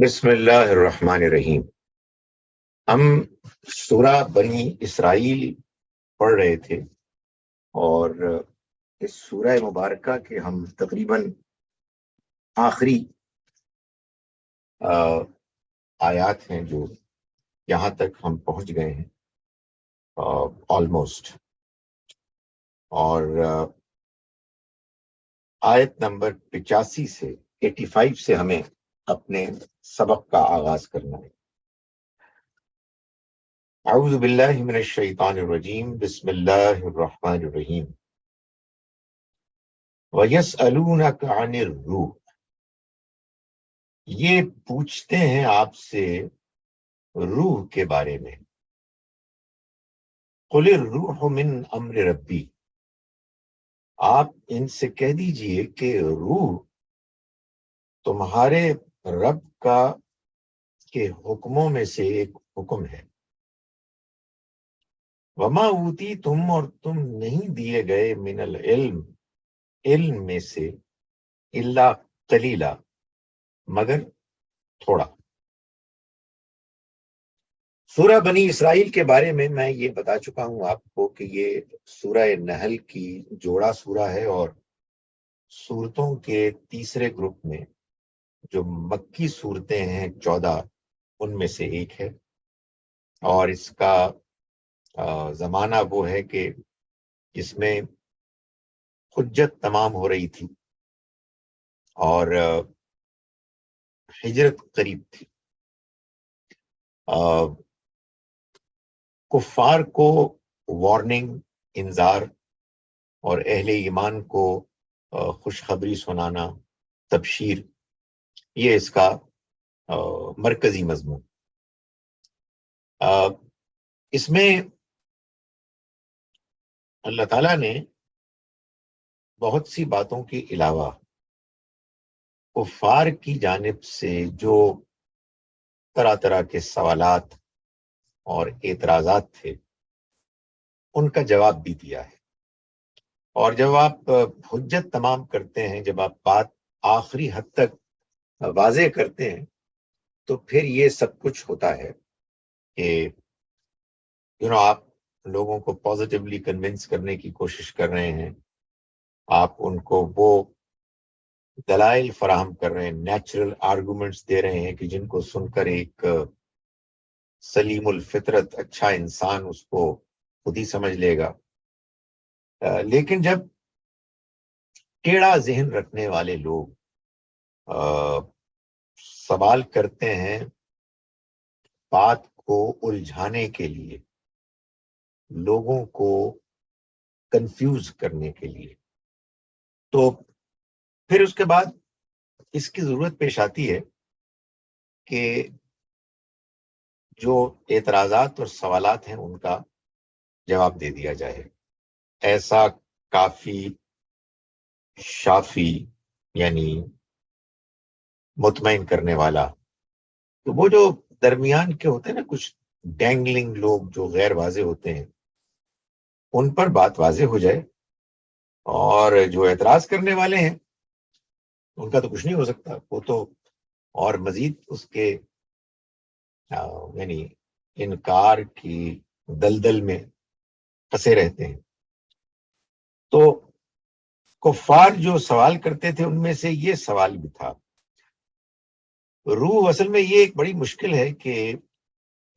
بسم اللہ الرحمن الرحیم۔ ہم سورہ بنی اسرائیل پڑھ رہے تھے اور اس سورہ مبارکہ کے ہم تقریباً آخری آیات ہیں جو یہاں تک ہم پہنچ گئے ہیں آلموسٹ، اور آیت نمبر 85 سے 85 سے ہمیں اپنے سبق کا آغاز کرنا ہے۔ اعوذ باللہ من الشیطان الرجیم، بسم اللہ الرحمن الرحیم۔ وَيَسْأَلُونَكَ عَنِ الرُّوحِ، یہ پوچھتے ہیں آپ سے روح کے بارے میں۔ قُلِ الرُّوحُ مِنْ أَمْرِ رَبِّي، آپ ان سے کہہ دیجئے کہ روح تمہارے رب کا کے حکموں میں سے ایک حکم ہے۔ وَمَا أُوتِیتُم، اور تم نہیں دیے گئے من العلم، علم میں سے، الا قلیلا، مگر تھوڑا۔ سورہ بنی اسرائیل کے بارے میں یہ بتا چکا ہوں آپ کو کہ یہ سورہ نحل کی جوڑا سورہ ہے، اور سورتوں کے تیسرے گروپ میں جو مکی سورتیں ہیں 14، ان میں سے ایک ہے، اور اس کا زمانہ وہ ہے کہ اس میں حجت تمام ہو رہی تھی اور ہجرت قریب تھی۔ کفار کو وارننگ، انذار، اور اہل ایمان کو خوشخبری سنانا، تبشیر، یہ اس کا مرکزی مضمون۔ اس میں اللہ تعالیٰ نے بہت سی باتوں کے علاوہ کفار کی جانب سے جو طرح طرح کے سوالات اور اعتراضات تھے ان کا جواب بھی دیا ہے، اور جب آپ حجت تمام کرتے ہیں، جب آپ بات آخری حد تک واضح کرتے ہیں، تو پھر یہ سب کچھ ہوتا ہے کہ آپ لوگوں کو پازیٹیولی کنونس کرنے کی کوشش کر رہے ہیں، آپ ان کو وہ دلائل فراہم کر رہے ہیں، نیچرل آرگومنٹس دے رہے ہیں کہ جن کو سن کر ایک سلیم الفطرت اچھا انسان اس کو خود ہی سمجھ لے گا۔ لیکن جب ٹیڑھا ذہن رکھنے والے لوگ سوال کرتے ہیں بات کو الجھانے کے لیے، لوگوں کو کنفیوز کرنے کے لیے، تو پھر اس کے بعد اس کی ضرورت پیش آتی ہے کہ جو اعتراضات اور سوالات ہیں ان کا جواب دے دیا جائے، ایسا کافی، شافی، یعنی مطمئن کرنے والا۔ تو وہ جو درمیان کے ہوتے ہیں نا کچھ ڈینگلنگ لوگ جو غیر واضح ہوتے ہیں، ان پر بات واضح ہو جائے، اور جو اعتراض کرنے والے ہیں ان کا تو کچھ نہیں ہو سکتا، وہ تو اور مزید اس کے یعنی انکار کی دلدل میں پھنسے رہتے ہیں۔ تو کفار جو سوال کرتے تھے ان میں سے یہ سوال بھی تھا۔ روح اصل میں یہ ایک بڑی مشکل ہے کہ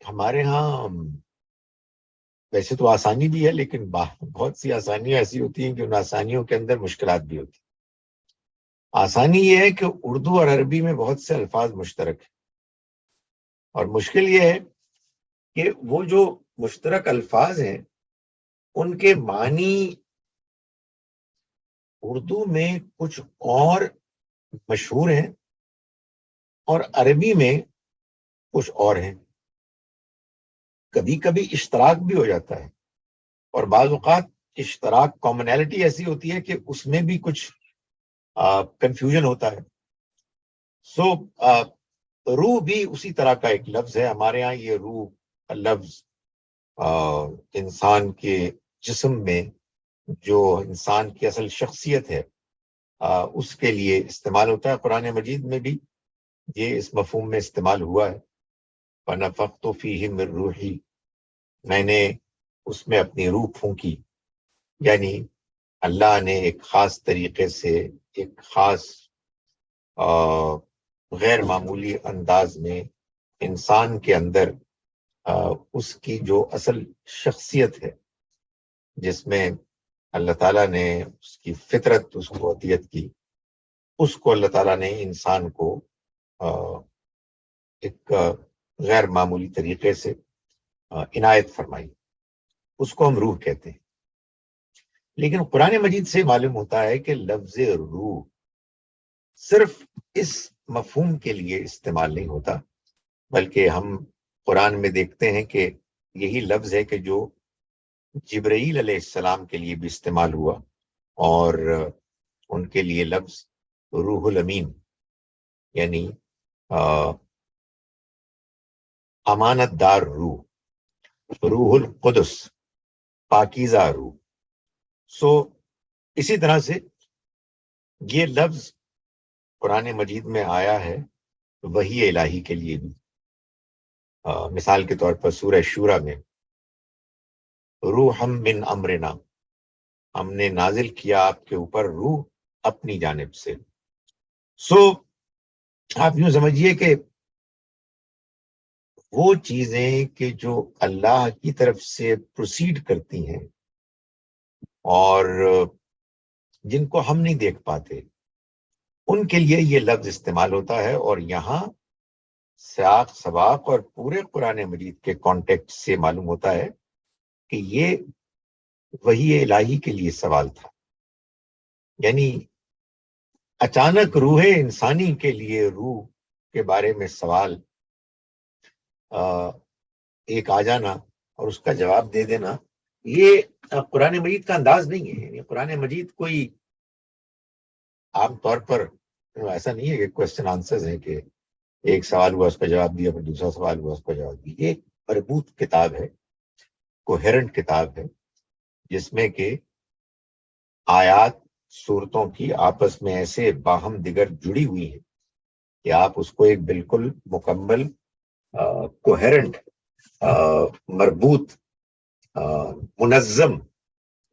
ہمارے ہاں ویسے تو آسانی بھی ہے، لیکن بہت سی آسانیاں ایسی ہوتی ہیں کہ ان آسانیوں کے اندر مشکلات بھی ہوتی ہیں۔ آسانی یہ ہے کہ اردو اور عربی میں بہت سے الفاظ مشترک ہیں، اور مشکل یہ ہے کہ وہ جو مشترک الفاظ ہیں ان کے معنی اردو میں کچھ اور مشہور ہیں اور عربی میں کچھ اور ہیں۔ کبھی کبھی اشتراک بھی ہو جاتا ہے، اور بعض اوقات اشتراک کامنالٹی ایسی ہوتی ہے کہ اس میں بھی کچھ کنفیوژن ہوتا ہے۔ سو روح بھی اسی طرح کا ایک لفظ ہے۔ ہمارے ہاں یہ روح کا لفظ انسان کے جسم میں جو انسان کی اصل شخصیت ہے اس کے لیے استعمال ہوتا ہے۔ قرآن مجید میں بھی یہ اس مفہوم میں استعمال ہوا ہے، فَنَفَخْتُ فِيهِ مِن رُوحِي، میں نے اس میں اپنی روح پھونکی، یعنی اللہ نے ایک خاص طریقے سے، ایک خاص غیر معمولی انداز میں انسان کے اندر اس کی جو اصل شخصیت ہے، جس میں اللہ تعالیٰ نے اس کی فطرت اس کو عطیت کی، اس کو اللہ تعالیٰ نے انسان کو ایک غیر معمولی طریقے سے عنایت فرمائی، اس کو ہم روح کہتے ہیں۔ لیکن قرآن مجید سے معلوم ہوتا ہے کہ لفظ روح صرف اس مفہوم کے لیے استعمال نہیں ہوتا، بلکہ ہم قرآن میں دیکھتے ہیں کہ یہی لفظ ہے کہ جو جبرائیل علیہ السلام کے لیے بھی استعمال ہوا، اور ان کے لیے لفظ روح الامین، یعنی امانت دار روح، روح القدس، پاکیزہ روح۔ اسی طرح سے یہ لفظ قرآن مجید میں آیا ہے وحی الہی کے لیے بھی۔ مثال کے طور پر سورہ شورى میں روحم من امرنا، ہم نے نازل کیا آپ کے اوپر روح اپنی جانب سے۔ آپ یوں سمجھیے کہ وہ چیزیں کہ جو اللہ کی طرف سے پروسیڈ کرتی ہیں اور جن کو ہم نہیں دیکھ پاتے، ان کے لیے یہ لفظ استعمال ہوتا ہے، اور یہاں سیاق سباق اور پورے قرآن مجید کے کانٹیکٹ سے معلوم ہوتا ہے کہ یہ وحی الہی کے لیے سوال تھا، یعنی اچانک روح انسانی کے لیے روح کے بارے میں سوال ایک آ جانا اور اس کا جواب دے دینا، یہ قرآن مجید کا انداز نہیں ہے۔ یعنی قرآن مجید کوئی عام طور پر ایسا نہیں ہے کہ کوشچن آنسرز ہیں کہ ایک سوال ہوا اس کا جواب دیا، پھر دوسرا سوال ہوا اس کا جواب دیا۔ یہ ایک مربوط کتاب ہے، کوہیرنٹ کتاب ہے، جس میں کہ آیات صورتوں کی آپس میں ایسے باہم دیگر جڑی ہوئی ہیں کہ آپ اس کو ایک بالکل مکمل کوہیرنٹ، مربوط، منظم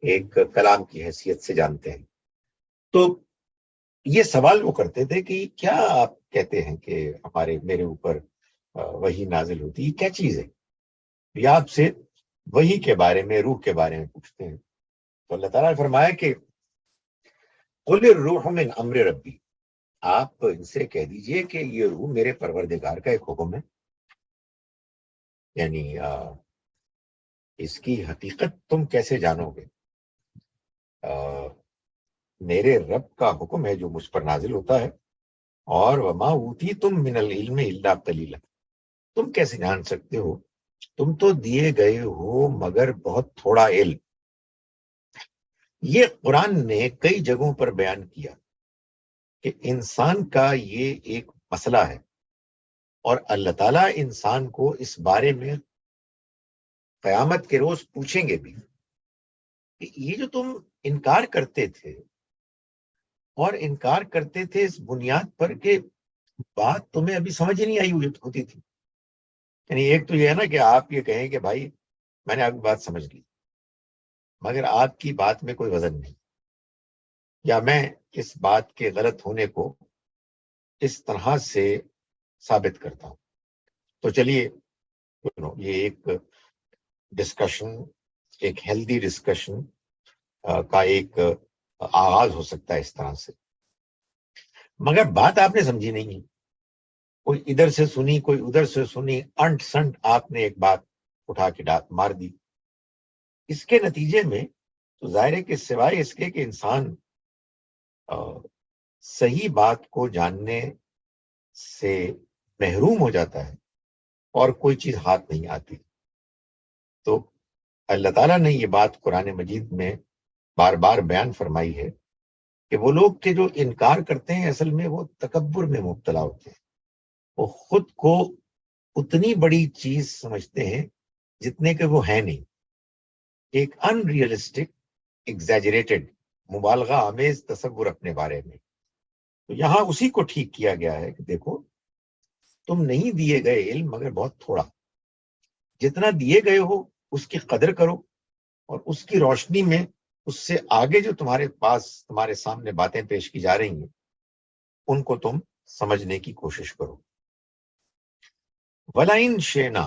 ایک کلام کی حیثیت سے جانتے ہیں۔ تو یہ سوال وہ کرتے تھے کہ کیا آپ کہتے ہیں کہ میرے اوپر وحی نازل ہوتی، یہ کیا چیز ہے؟ یہ آپ سے وحی کے بارے میں، روح کے بارے میں پوچھتے ہیں۔ تو اللہ تعالیٰ نے فرمایا کہ قل الروح من امر ربی، آپ ان سے کہہ دیجئے کہ یہ روح میرے پروردگار کا ایک حکم ہے، یعنی اس کی حقیقت تم کیسے جانو گے؟ میرے رب کا حکم ہے جو مجھ پر نازل ہوتا ہے، اور وما اوتیتم من العلم الا قلیلا، تم کیسے جان سکتے ہو؟ تم تو دیے گئے ہو مگر بہت تھوڑا علم۔ یہ قرآن نے کئی جگہوں پر بیان کیا کہ انسان کا یہ ایک مسئلہ ہے، اور اللہ تعالیٰ انسان کو اس بارے میں قیامت کے روز پوچھیں گے بھی کہ یہ جو تم انکار کرتے تھے، اور انکار کرتے تھے اس بنیاد پر کہ بات تمہیں ابھی سمجھ ہی نہیں آئی ہوتی تھی۔ یعنی ایک تو یہ ہے نا کہ آپ یہ کہیں کہ بھائی میں نے آپ کی بات سمجھ لی، مگر آپ کی بات میں کوئی وزن نہیں، یا میں اس بات کے غلط ہونے کو اس طرح سے ثابت کرتا ہوں۔ تو چلیے یہ ایک ڈسکشن، ایک ہیلدی ڈسکشن کا ایک آغاز ہو سکتا ہے اس طرح سے، مگر بات آپ نے سمجھی نہیں ہے، کوئی ادھر سے سنی، کوئی ادھر سے سنی، انٹ سنٹ آپ نے ایک بات اٹھا کے مار دی۔ اس کے نتیجے میں تو ظاہر ہے کہ سوائے اس کے کہ انسان صحیح بات کو جاننے سے محروم ہو جاتا ہے اور کوئی چیز ہاتھ نہیں آتی۔ تو اللہ تعالیٰ نے یہ بات قرآن مجید میں بار بار بیان فرمائی ہے کہ وہ لوگ کہ جو انکار کرتے ہیں اصل میں وہ تکبر میں مبتلا ہوتے ہیں، وہ خود کو اتنی بڑی چیز سمجھتے ہیں جتنے کہ وہ ہے نہیں، ایک ان ریئلسٹک، ایگزیجریٹڈ، مبالغہ آمیز تصور اپنے بارے میں۔ تو یہاں اسی کو ٹھیک کیا گیا ہے کہ دیکھو تم نہیں دیے گئے علم مگر بہت تھوڑا، جتنا دیے گئے ہو اس کی قدر کرو، اور اس کی روشنی میں اس سے آگے جو تمہارے پاس تمہارے سامنے باتیں پیش کی جا رہی ہیں ان کو تم سمجھنے کی کوشش کرو۔ وَلَئِن شِئْنَا،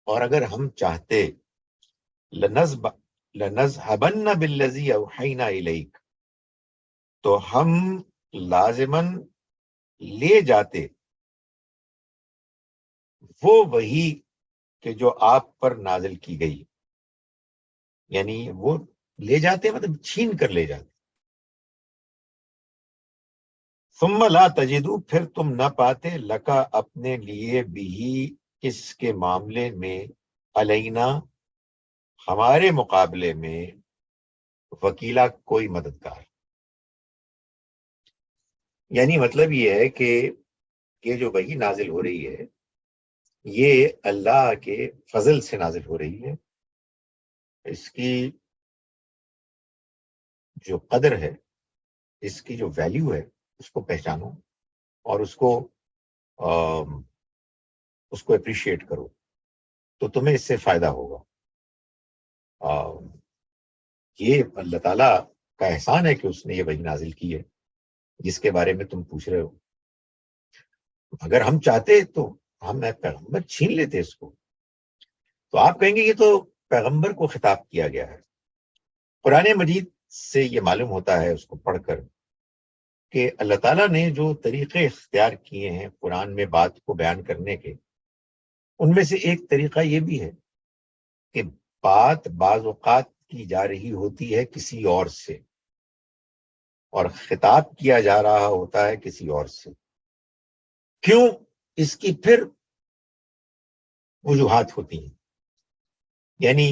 اور اگر ہم چاہتے، لَنَذْهَبَنَّ بِالَّذِي أَوْحَيْنَا إِلَيْكَ، تو ہم لازماً لے جاتے وہ وہی کہ جو آپ پر نازل کی گئی، یعنی وہ لے جاتے مطلب چھین کر لے جاتے۔ ثم لا تجدو، پھر تم نہ پاتے، لکا اپنے لیے، بھی اس کے معاملے میں، علینا ہمارے مقابلے میں، وکیلا کوئی مددگار۔ یعنی مطلب یہ ہے کہ یہ جو وحی نازل ہو رہی ہے یہ اللہ کے فضل سے نازل ہو رہی ہے، اس کی جو قدر ہے، اس کی جو ویلیو ہے اس کو پہچانو اور اس کو اپریشیٹ کرو، تو تمہیں اس سے فائدہ ہوگا۔ یہ اللہ تعالیٰ کا احسان ہے کہ اس نے یہ وحی نازل کی ہے جس کے بارے میں تم پوچھ رہے ہو۔ اگر ہم چاہتے تو ہم پیغمبر چھین لیتے اس کو۔ تو آپ کہیں گے یہ تو پیغمبر کو خطاب کیا گیا ہے۔ قرآن مجید سے یہ معلوم ہوتا ہے اس کو پڑھ کر کہ اللہ تعالیٰ نے جو طریقے اختیار کیے ہیں قرآن میں بات کو بیان کرنے کے، ان میں سے ایک طریقہ یہ بھی ہے کہ بات بعض اوقات کی جا رہی ہوتی ہے کسی اور سے، اور خطاب کیا جا رہا ہوتا ہے کسی اور سے۔ کیوں؟ اس کی پھر وجوہات ہوتی ہیں، یعنی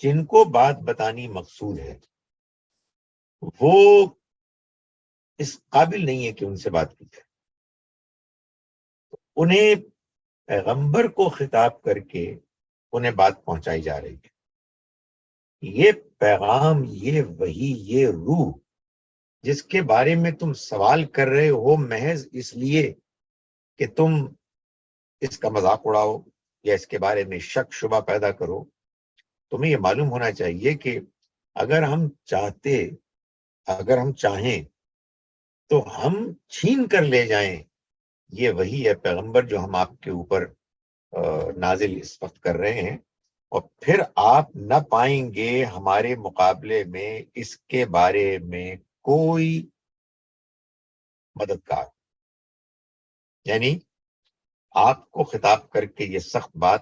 جن کو بات بتانی مقصود ہے وہ اس قابل نہیں ہے کہ ان سے بات کی جائے، انہیں پیغمبر کو خطاب کر کے انہیں بات پہنچائی جا رہی ہے۔ یہ پیغام، یہ وحی، یہ روح جس کے بارے میں تم سوال کر رہے ہو محض اس لیے کہ تم اس کا مذاق اڑاؤ یا اس کے بارے میں شک شبہ پیدا کرو، تمہیں یہ معلوم ہونا چاہیے کہ اگر ہم چاہیں تو ہم چھین کر لے جائیں یہ وہی ہے پیغمبر جو ہم آپ کے اوپر نازل اس وقت کر رہے ہیں، اور پھر آپ نہ پائیں گے ہمارے مقابلے میں اس کے بارے میں کوئی مددگار۔ یعنی آپ کو خطاب کر کے یہ سخت بات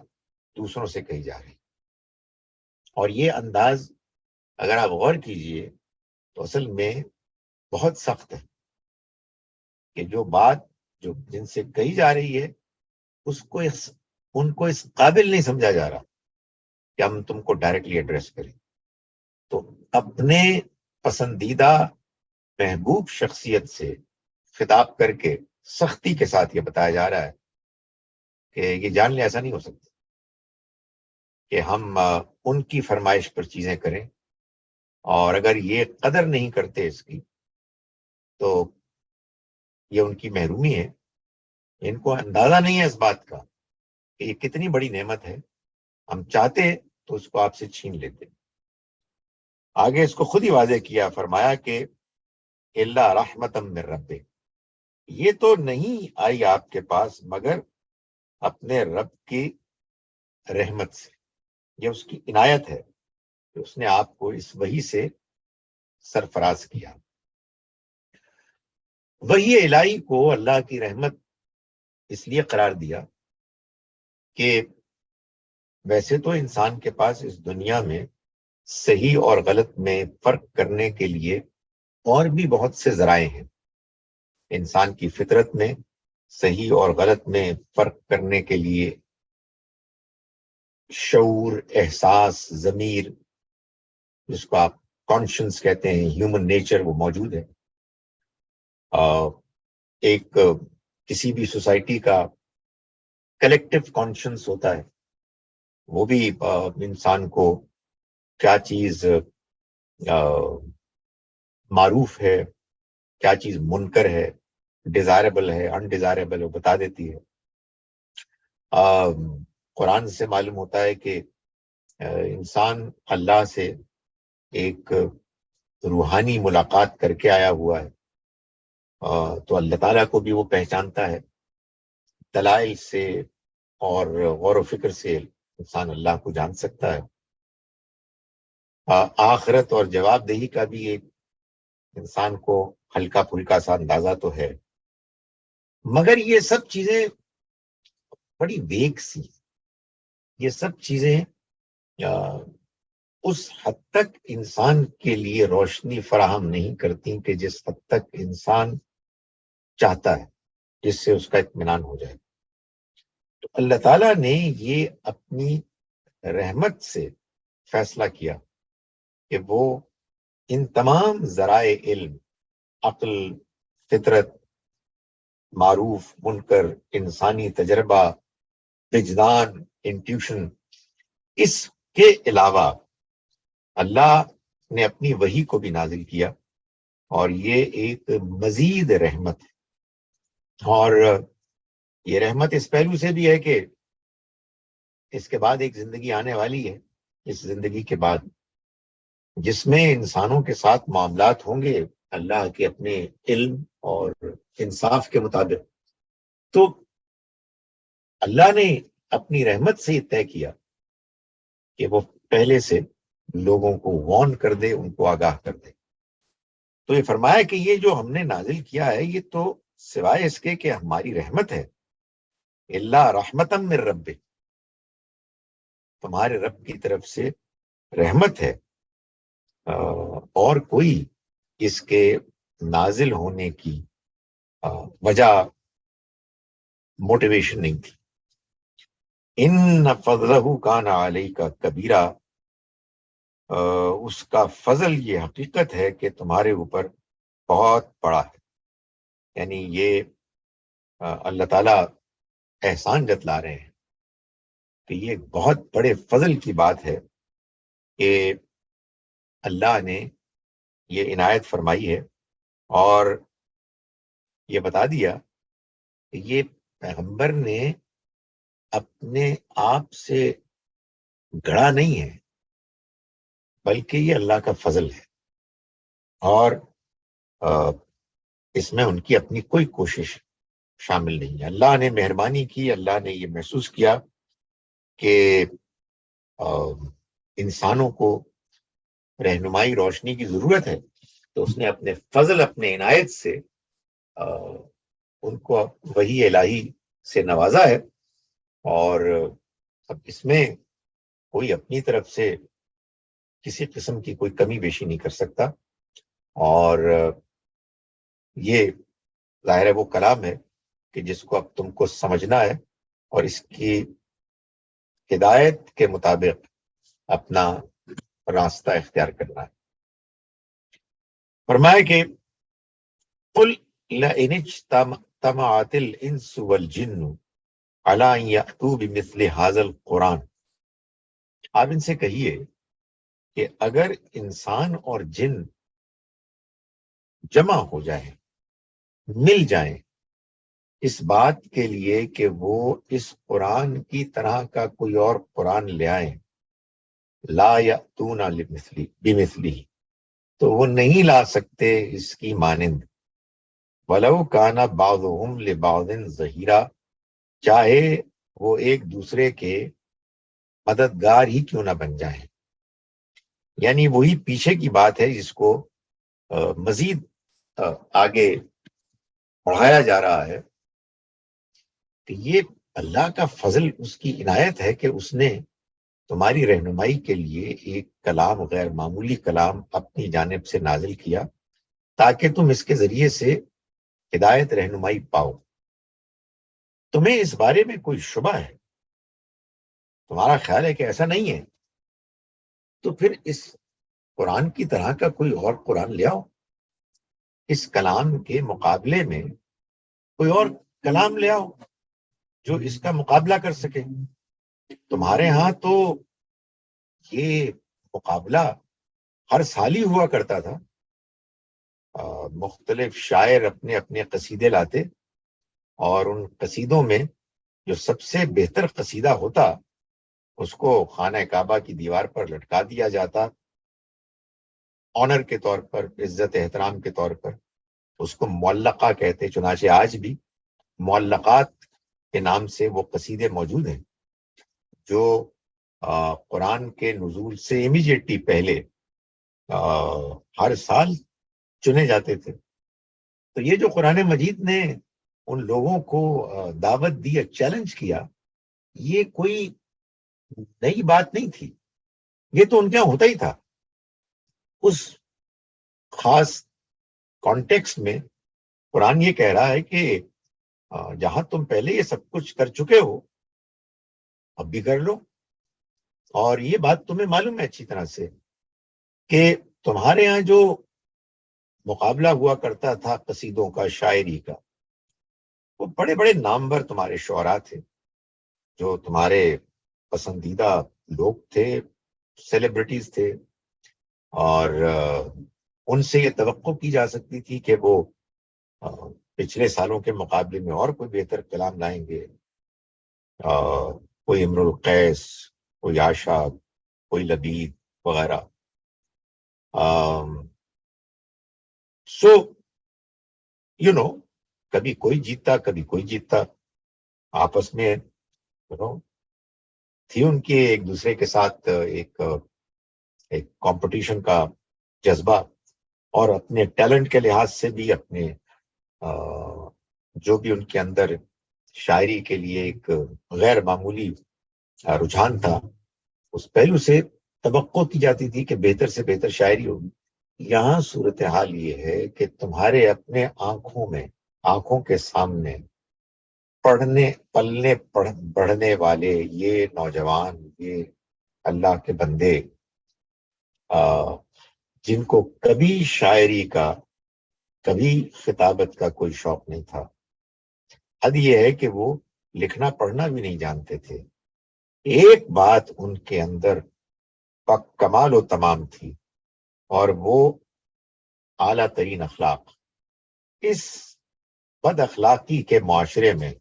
دوسروں سے کہی جا رہی، اور یہ انداز اگر آپ غور کیجئے تو اصل میں بہت سخت ہے کہ جو بات جن سے کہی جا رہی ہے ان کو اس قابل نہیں سمجھا جا رہا کہ ہم تم کو ڈائریکٹلی ایڈریس کریں۔ تو اپنے پسندیدہ محبوب شخصیت سے خطاب کر کے سختی کے ساتھ یہ بتایا جا رہا ہے کہ یہ جان لیں ایسا نہیں ہو سکتا کہ ہم ان کی فرمائش پر چیزیں کریں، اور اگر یہ قدر نہیں کرتے اس کی تو یہ ان کی محرومی ہے۔ ان کو اندازہ نہیں ہے اس بات کا کہ یہ کتنی بڑی نعمت ہے، ہم چاہتے تو اس کو آپ سے چھین لیتے۔ آگے اس کو خود ہی واضح کیا، فرمایا کہ الا رحمتا من ربک، یہ تو نہیں آئی آپ کے پاس مگر اپنے رب کی رحمت سے، یہ اس کی عنایت ہے کہ اس نے آپ کو اس وحی سے سرفراز کیا۔ وحی الہی کو اللہ کی رحمت اس لیے قرار دیا کہ ویسے تو انسان کے پاس اس دنیا میں صحیح اور غلط میں فرق کرنے کے لیے اور بھی بہت سے ذرائع ہیں۔ انسان کی فطرت میں صحیح اور غلط میں فرق کرنے کے لیے شعور، احساس، ضمیر، جس کو آپ کانشنس کہتے ہیں، ہیومن نیچر، وہ موجود ہے۔ ایک کسی بھی سوسائٹی کا کلیکٹیو کانشنس ہوتا ہے، وہ بھی انسان کو کیا چیز معروف ہے، کیا چیز منکر ہے، ڈیزائربل ہے، انڈیزائربل ہے، بتا دیتی ہے۔ قرآن سے معلوم ہوتا ہے کہ انسان اللہ سے ایک روحانی ملاقات کر کے آیا ہوا ہے، تو اللہ تعالیٰ کو بھی وہ پہچانتا ہے۔ دلائل سے اور غور و فکر سے انسان اللہ کو جان سکتا ہے۔ آخرت اور جواب دہی کا بھی ایک انسان کو ہلکا پھلکا سا اندازہ تو ہے، مگر یہ سب چیزیں بڑی ویگ سی، یہ سب چیزیں اس حد تک انسان کے لیے روشنی فراہم نہیں کرتی کہ جس حد تک انسان چاہتا ہے، جس سے اس کا اطمینان ہو جائے۔ تو اللہ تعالیٰ نے یہ اپنی رحمت سے فیصلہ کیا کہ وہ ان تمام ذرائع علم، عقل، فطرت، معروف، منکر، انسانی تجربہ، وجدان، انٹیوشن، اس کے علاوہ اللہ نے اپنی وحی کو بھی نازل کیا، اور یہ ایک مزید رحمت ہے۔ اور یہ رحمت اس پہلو سے بھی ہے کہ اس کے بعد ایک زندگی آنے والی ہے، اس زندگی کے بعد، جس میں انسانوں کے ساتھ معاملات ہوں گے اللہ کے اپنے علم اور انصاف کے مطابق۔ تو اللہ نے اپنی رحمت سے یہ طے کیا کہ وہ پہلے سے لوگوں کو وارن کر دے، ان کو آگاہ کر دے۔ تو یہ فرمایا کہ یہ جو ہم نے نازل کیا ہے یہ تو سوائے اس کے کہ ہماری رحمت ہے، اللہ رحمتم من رب، تمہارے رب کی طرف سے رحمت ہے، اور کوئی اس کے نازل ہونے کی وجہ، موٹیویشن نہیں تھی۔ ان فضلہ کان علیک کبیرہ، اس کا فضل یہ حقیقت ہے کہ تمہارے اوپر بہت بڑا ہے، یعنی یہ اللہ تعالیٰ احسان جتلا رہے ہیں کہ یہ بہت بڑے فضل کی بات ہے کہ اللہ نے یہ عنایت فرمائی ہے، اور یہ بتا دیا کہ یہ پیغمبر نے اپنے آپ سے گڑا نہیں ہے، بلکہ یہ اللہ کا فضل ہے، اور اس میں ان کی اپنی کوئی کوشش شامل نہیں ہے۔ اللہ نے مہربانی کی، اللہ نے یہ محسوس کیا کہ انسانوں کو رہنمائی، روشنی کی ضرورت ہے، تو اس نے اپنے فضل، اپنے عنایت سے ان کو وحی الہی سے نوازا ہے، اور اب اس میں کوئی اپنی طرف سے کسی قسم کی کوئی کمی بیشی نہیں کر سکتا۔ اور یہ ظاہر ہے وہ کلام ہے کہ جس کو اب تم کو سمجھنا ہے اور اس کی ہدایت کے مطابق اپنا راستہ اختیار کرنا ہے۔ فرمایا کہ قل لئن اجتمعت الانس والجن علی ان یأتوا بمثل هذا القرآن، آپ ان سے کہیے کہ اگر انسان اور جن جمع ہو جائیں، مل جائیں اس بات کے لیے کہ وہ اس قرآن کی طرح کا کوئی اور قرآن لے آئیں، لا یأتون بمثلہ، تو وہ نہیں لا سکتے اس کی مانند، ولو کان بعضهم لبعض ظہیرا، چاہے وہ ایک دوسرے کے مددگار ہی کیوں نہ بن جائیں۔ یعنی وہی پیچھے کی بات ہے جس کو مزید آگے بڑھایا جا رہا ہے کہ یہ اللہ کا فضل، اس کی عنایت ہے کہ اس نے تمہاری رہنمائی کے لیے ایک کلام، غیر معمولی کلام اپنی جانب سے نازل کیا، تاکہ تم اس کے ذریعے سے ہدایت، رہنمائی پاؤ۔ تمہیں اس بارے میں کوئی شبہ ہے، تمہارا خیال ہے کہ ایسا نہیں ہے، تو پھر اس قرآن کی طرح کا کوئی اور قرآن لے آؤ، اس کلام کے مقابلے میں کوئی اور کلام لے آؤ جو اس کا مقابلہ کر سکے۔ تمہارے ہاں تو یہ مقابلہ ہر سال ہی ہوا کرتا تھا، مختلف شاعر اپنے اپنے قصیدے لاتے، اور ان قصیدوں میں جو سب سے بہتر قصیدہ ہوتا اس کو خانہ کعبہ کی دیوار پر لٹکا دیا جاتا، آنر کے طور پر، عزت احترام کے طور پر۔ اس کو معلقہ کہتے، چنانچہ آج بھی معلقات کے نام سے وہ قصیدے موجود ہیں جو قرآن کے نزول سے امیڈیٹلی پہلے ہر سال چنے جاتے تھے۔ تو یہ جو قرآن مجید نے ان لوگوں کو دعوت دی، چیلنج کیا، یہ کوئی نئی بات نہیں تھی، یہ تو ان کے یہاں ہوتا ہی تھا۔ اس خاص کانٹیکسٹ میں قرآن یہ کہہ رہا ہے کہ جہاں تم پہلے یہ سب کچھ کر چکے ہو اب بھی کر لو۔ اور یہ بات تمہیں معلوم ہے اچھی طرح سے کہ تمہارے یہاں جو مقابلہ ہوا کرتا تھا قصیدوں کا، شاعری کا، وہ بڑے بڑے نامور تمہارے شعراء تھے، جو تمہارے پسندیدہ لوگ تھے، سیلیبریٹیز تھے، اور ان سے یہ توقع کی جا سکتی تھی کہ وہ پچھلے سالوں کے مقابلے میں اور کوئی بہتر کلام لائیں گے۔ کوئی امر القیس، کوئی عاشا، کوئی لبید وغیرہ۔ سو کبھی کوئی جیتتا، کبھی کوئی جیتتا، آپس میں تھی ان کے ایک دوسرے کے ساتھ ایک کمپٹیشن کا جذبہ، اور اپنے ٹیلنٹ کے لحاظ سے بھی، اپنے جو بھی ان کے اندر شاعری کے لیے ایک غیر معمولی رجحان تھا، اس پہلو سے توقع کی جاتی تھی کہ بہتر سے بہتر شاعری ہوگی۔ یہاں صورتحال یہ ہے کہ تمہارے اپنے آنکھوں کے سامنے پلنے بڑھنے والے یہ نوجوان، یہ اللہ کے بندے، جن کو کبھی شاعری کا، کبھی خطابت کا کوئی شوق نہیں تھا، حد یہ ہے کہ وہ لکھنا پڑھنا بھی نہیں جانتے تھے، ایک بات ان کے اندر کمال و تمام تھی، اور وہ اعلیٰ ترین اخلاق۔ اس بد اخلاقی کے معاشرے میں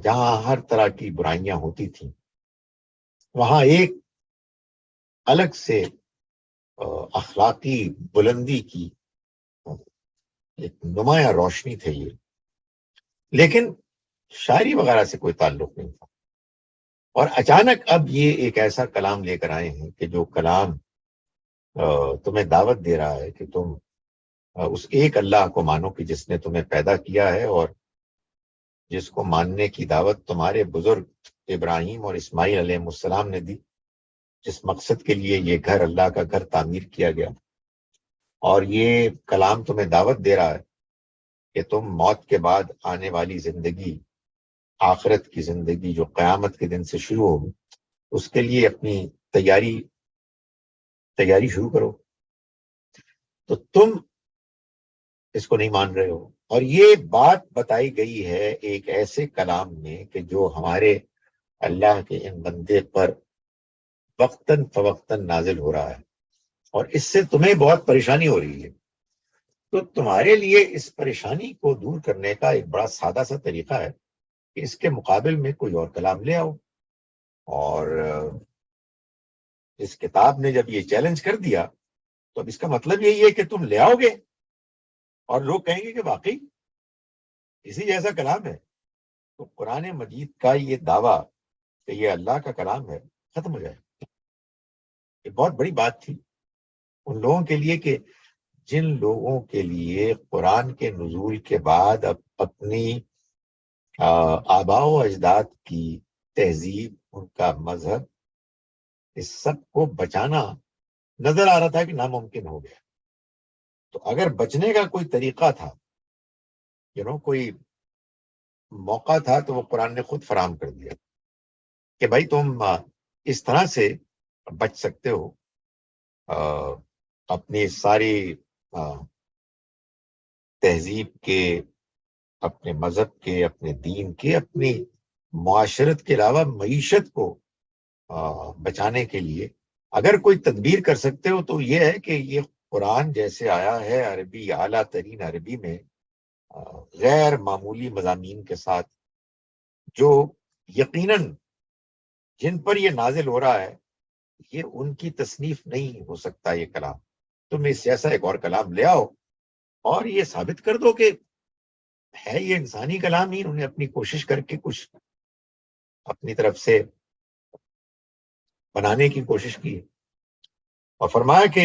جہاں ہر طرح کی برائیاں ہوتی تھیں، وہاں ایک الگ سے اخلاقی بلندی کی ایک نمایاں روشنی تھے یہ، لیکن شاعری وغیرہ سے کوئی تعلق نہیں تھا۔ اور اچانک اب یہ ایک ایسا کلام لے کر آئے ہیں کہ جو کلام تمہیں دعوت دے رہا ہے کہ تم اس ایک اللہ کو مانو کہ جس نے تمہیں پیدا کیا ہے، اور جس کو ماننے کی دعوت تمہارے بزرگ ابراہیم اور اسماعیل علیہ السلام نے دی، جس مقصد کے لیے یہ گھر، اللہ کا گھر، تعمیر کیا گیا۔ اور یہ کلام تمہیں دعوت دے رہا ہے کہ تم موت کے بعد آنے والی زندگی، آخرت کی زندگی جو قیامت کے دن سے شروع ہوگی، اس کے لیے اپنی تیاری شروع کرو۔ تو تم اس کو نہیں مان رہے ہو، اور یہ بات بتائی گئی ہے ایک ایسے کلام میں کہ جو ہمارے اللہ کے ان بندے پر وقتاً فوقتاً نازل ہو رہا ہے، اور اس سے تمہیں بہت پریشانی ہو رہی ہے۔ تو تمہارے لیے اس پریشانی کو دور کرنے کا ایک بڑا سادہ سا طریقہ ہے کہ اس کے مقابل میں کوئی اور کلام لے آؤ۔ اور اس کتاب نے جب یہ چیلنج کر دیا تو اب اس کا مطلب یہی ہے کہ تم لے آؤ گے، اور لوگ کہیں گے کہ واقعی اسی جیسا کلام ہے، تو قرآن مجید کا یہ دعویٰ کہ یہ اللہ کا کلام ہے ختم ہو جائے۔ یہ بہت بڑی بات تھی ان لوگوں کے لیے کہ جن لوگوں کے لیے قرآن کے نزول کے بعد اب اپنی آباء و اجداد کی تہذیب، ان کا مذہب، اس سب کو بچانا نظر آ رہا تھا کہ ناممکن ہو گیا۔ تو اگر بچنے کا کوئی طریقہ تھا، کوئی موقع تھا، تو وہ قرآن نے خود فراہم کر دیا کہ بھائی تم اس طرح سے بچ سکتے ہو اپنی ساری تہذیب کے، اپنے مذہب کے، اپنے دین کے، اپنی معاشرت کے علاوہ معیشت کو بچانے کے لیے اگر کوئی تدبیر کر سکتے ہو تو یہ ہے کہ یہ قرآن جیسے آیا ہے عربی، اعلیٰ ترین عربی میں، غیر معمولی مضامین کے ساتھ، جو یقیناً جن پر یہ نازل ہو رہا ہے یہ ان کی تصنیف نہیں ہو سکتا یہ کلام، تم اس جیسا ایک اور کلام لے آؤ اور یہ ثابت کر دو کہ ہے یہ انسانی کلام ہی، انہوں نے اپنی کوشش کر کے کچھ اپنی طرف سے بنانے کی کوشش کی، اور فرمایا کہ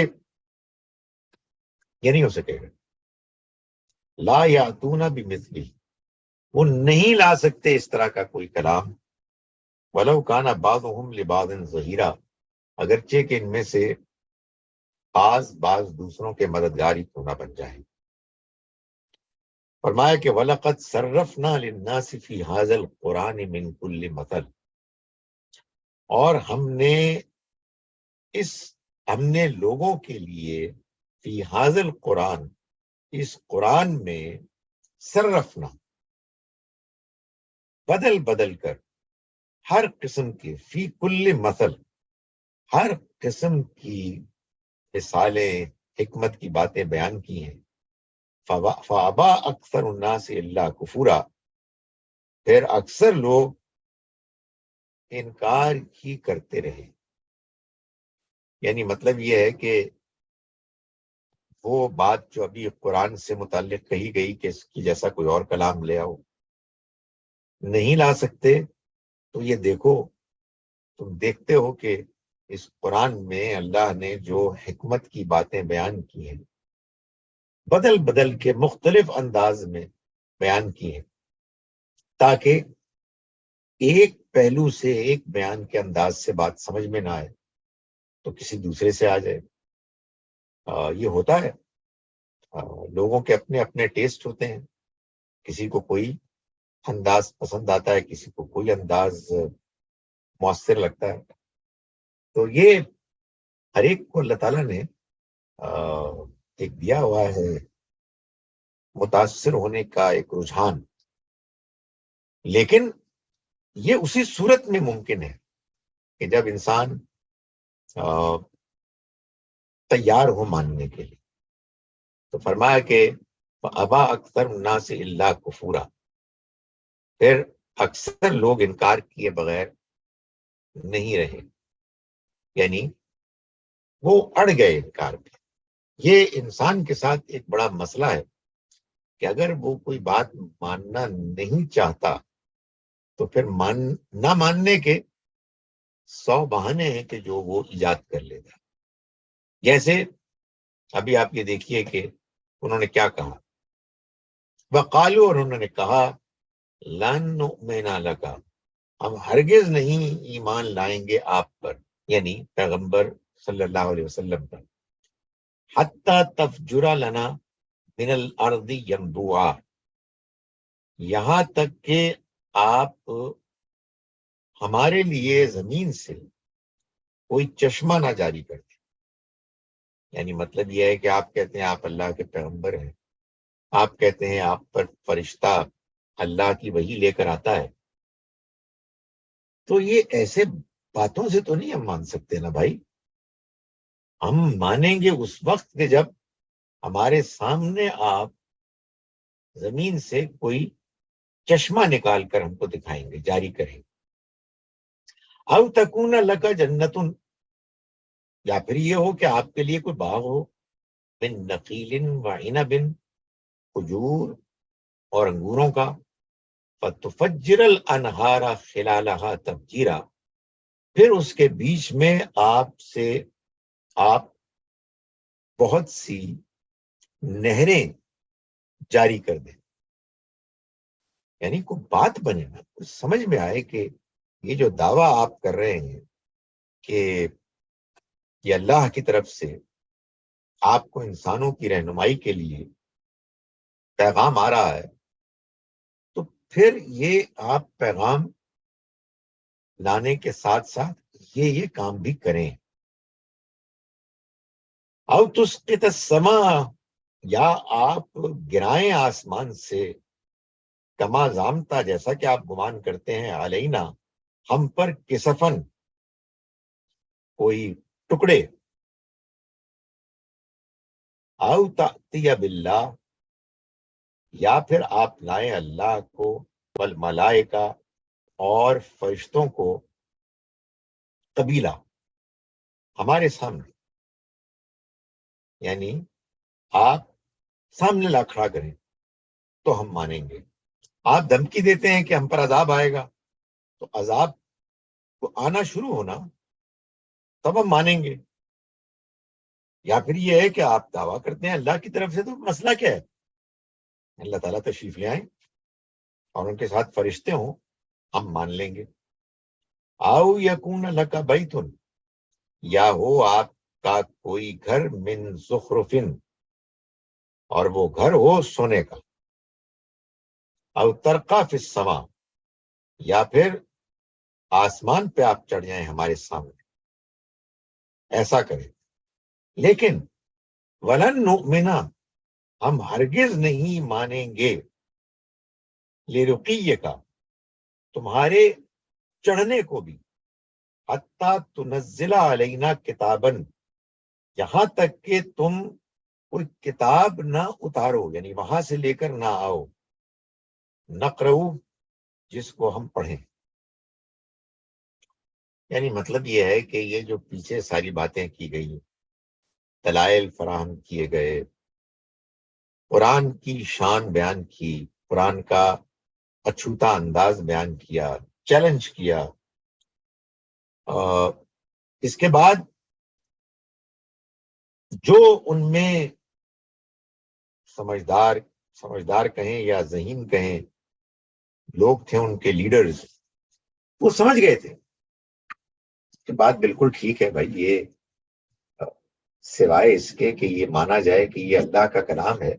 یہ نہیں ہو سکے گا، لا یاتون بمثلہ، وہ نہیں لا سکتے اس طرح کا کوئی کلام، ولو کان بعضهم لبعض ظہیرا، اگرچہ کہ ان میں سے بعض دوسروں کے مددگار ہی کیوں نہ بن جائیں۔ فرمایا کہ وَلَقَدْ صَرَّفْنَا لِلنَّاسِ فِي هَذَا الْقُرْآنِ مِنْ كُلِّ مَثَلٍ، اور ہم نے لوگوں کے لیے فی هذا القرآن، اس قرآن میں، صرفنا، بدل کر، ہر قسم کے، فی کل مثل، ہر قسم کی مثالیں، حکمت کی باتیں بیان کی ہیں، فابا اکثر الناس الا کفورا، پھر اکثر لوگ انکار ہی کرتے رہے۔ یعنی مطلب یہ ہے کہ وہ بات جو ابھی قرآن سے متعلق کہی گئی کہ اس کی جیسا کوئی اور کلام لے آؤ، نہیں لا سکتے، تو یہ دیکھو، تم دیکھتے ہو کہ اس قرآن میں اللہ نے جو حکمت کی باتیں بیان کی ہیں، بدل کے مختلف انداز میں بیان کی ہیں، تاکہ ایک پہلو سے، ایک بیان کے انداز سے بات سمجھ میں نہ آئے تو کسی دوسرے سے آ جائے۔ یہ ہوتا ہے، لوگوں کے اپنے اپنے ٹیسٹ ہوتے ہیں، کسی کو کوئی انداز پسند آتا ہے، کسی کو کوئی انداز مؤثر لگتا ہے، تو یہ ہر ایک کو اللہ تعالیٰ نے ایک دیا ہوا ہے متاثر ہونے کا ایک رجحان، لیکن یہ اسی صورت میں ممکن ہے کہ جب انسان تیار ہو ماننے کے لیے۔ تو فرمایا کہ ابا اکثر الناس الا کفورا، پھر اکثر لوگ انکار کیے بغیر نہیں رہے، یعنی وہ اڑ گئے انکار پہ۔ یہ انسان کے ساتھ ایک بڑا مسئلہ ہے کہ اگر وہ کوئی بات ماننا نہیں چاہتا تو پھر نہ ماننے کے 100 بہانے ہیں کہ جو وہ ایجاد کر لیتا۔ جیسے ابھی آپ یہ دیکھیے کہ انہوں نے کیا کہا، وقالو، اور انہوں نے کہا، لن نؤمن لک، ہم ہرگز نہیں ایمان لائیں گے آپ پر، یعنی پیغمبر صلی اللہ علیہ وسلم پر، حتی تفجر لنا من الارض ینبوعا، یہاں تک کہ آپ ہمارے لیے زمین سے کوئی چشمہ نہ جاری کر دیں۔ یعنی مطلب یہ ہے کہ آپ کہتے ہیں آپ اللہ کے پیغمبر ہیں، آپ کہتے ہیں آپ پر فرشتہ اللہ کی وحی لے کر آتا ہے، تو یہ ایسے باتوں سے تو نہیں ہم مان سکتے نا بھائی، ہم مانیں گے اس وقت کہ جب ہمارے سامنے آپ زمین سے کوئی چشمہ نکال کر ہم کو دکھائیں گے، جاری کریں گے۔ او تکون لک جنتن، یا پھر یہ ہو کہ آپ کے لیے کوئی باغ ہو، من نخیل و عنب، کھجور اور انگوروں کا، فتفجر الانہار خلالہا تفجیرا، پھر اس کے بیچ میں آپ بہت سی نہریں جاری کر دیں، یعنی کوئی بات بنے نا، کچھ سمجھ میں آئے کہ یہ جو دعویٰ آپ کر رہے ہیں کہ یہ اللہ کی طرف سے آپ کو انسانوں کی رہنمائی کے لیے پیغام آ رہا ہے، تو پھر یہ آپ پیغام لانے کے ساتھ ساتھ یہ کام بھی کریں۔ او تسقط السماء، یا آپ گرائیں آسمان سے، کما زامتا، جیسا کہ آپ گمان کرتے ہیں، علینا، ہم پر، کسفن، کوئی ٹکڑے، او تأتی باللہ، یا پھر آپ لائیں اللہ کو، والملائکہ، اور فرشتوں کو، قبیلہ، ہمارے سامنے، یعنی آپ سامنے لا کھڑا کریں تو ہم مانیں گے. آپ دھمکی دیتے ہیں کہ ہم پر عذاب آئے گا، تو عذاب کو آنا شروع ہونا تب ہم مانیں گے. یا پھر یہ ہے کہ آپ دعویٰ کرتے ہیں اللہ کی طرف سے، تو مسئلہ کیا ہے؟ اللہ تعالیٰ تشریف لے آئیں اور ان کے ساتھ فرشتے ہوں، ہم مان لیں گے. آؤ یکون لک بیتن، یا ہو آپ کا کوئی گھر، من زخرفن، اور وہ گھر ہو سونے کا، او ترقا فی السما، یا پھر آسمان پہ آپ چڑھ جائیں ہمارے سامنے، ایسا کریں. لیکن ولن نؤمن، ہم ہرگز نہیں مانیں گے، لرقیہ کا، تمہارے چڑھنے کو بھی، حتی تنزل علینا کتابن، یہاں تک کہ تم کوئی کتاب نہ اتارو، یعنی وہاں سے لے کر نہ آؤ، نقرؤ، جس کو ہم پڑھیں. یعنی مطلب یہ ہے کہ یہ جو پیچھے ساری باتیں کی گئی، دلائل فراہم کیے گئے، قرآن کی شان بیان کی، قرآن کا اچھوتا انداز بیان کیا، چیلنج کیا، اس کے بعد جو ان میں سمجھدار کہیں یا ذہین کہیں لوگ تھے، ان کے لیڈرز، وہ سمجھ گئے تھے کہ بات بالکل ٹھیک ہے بھائی، یہ سوائے اس کے کہ یہ مانا جائے کہ یہ اللہ کا کلام ہے،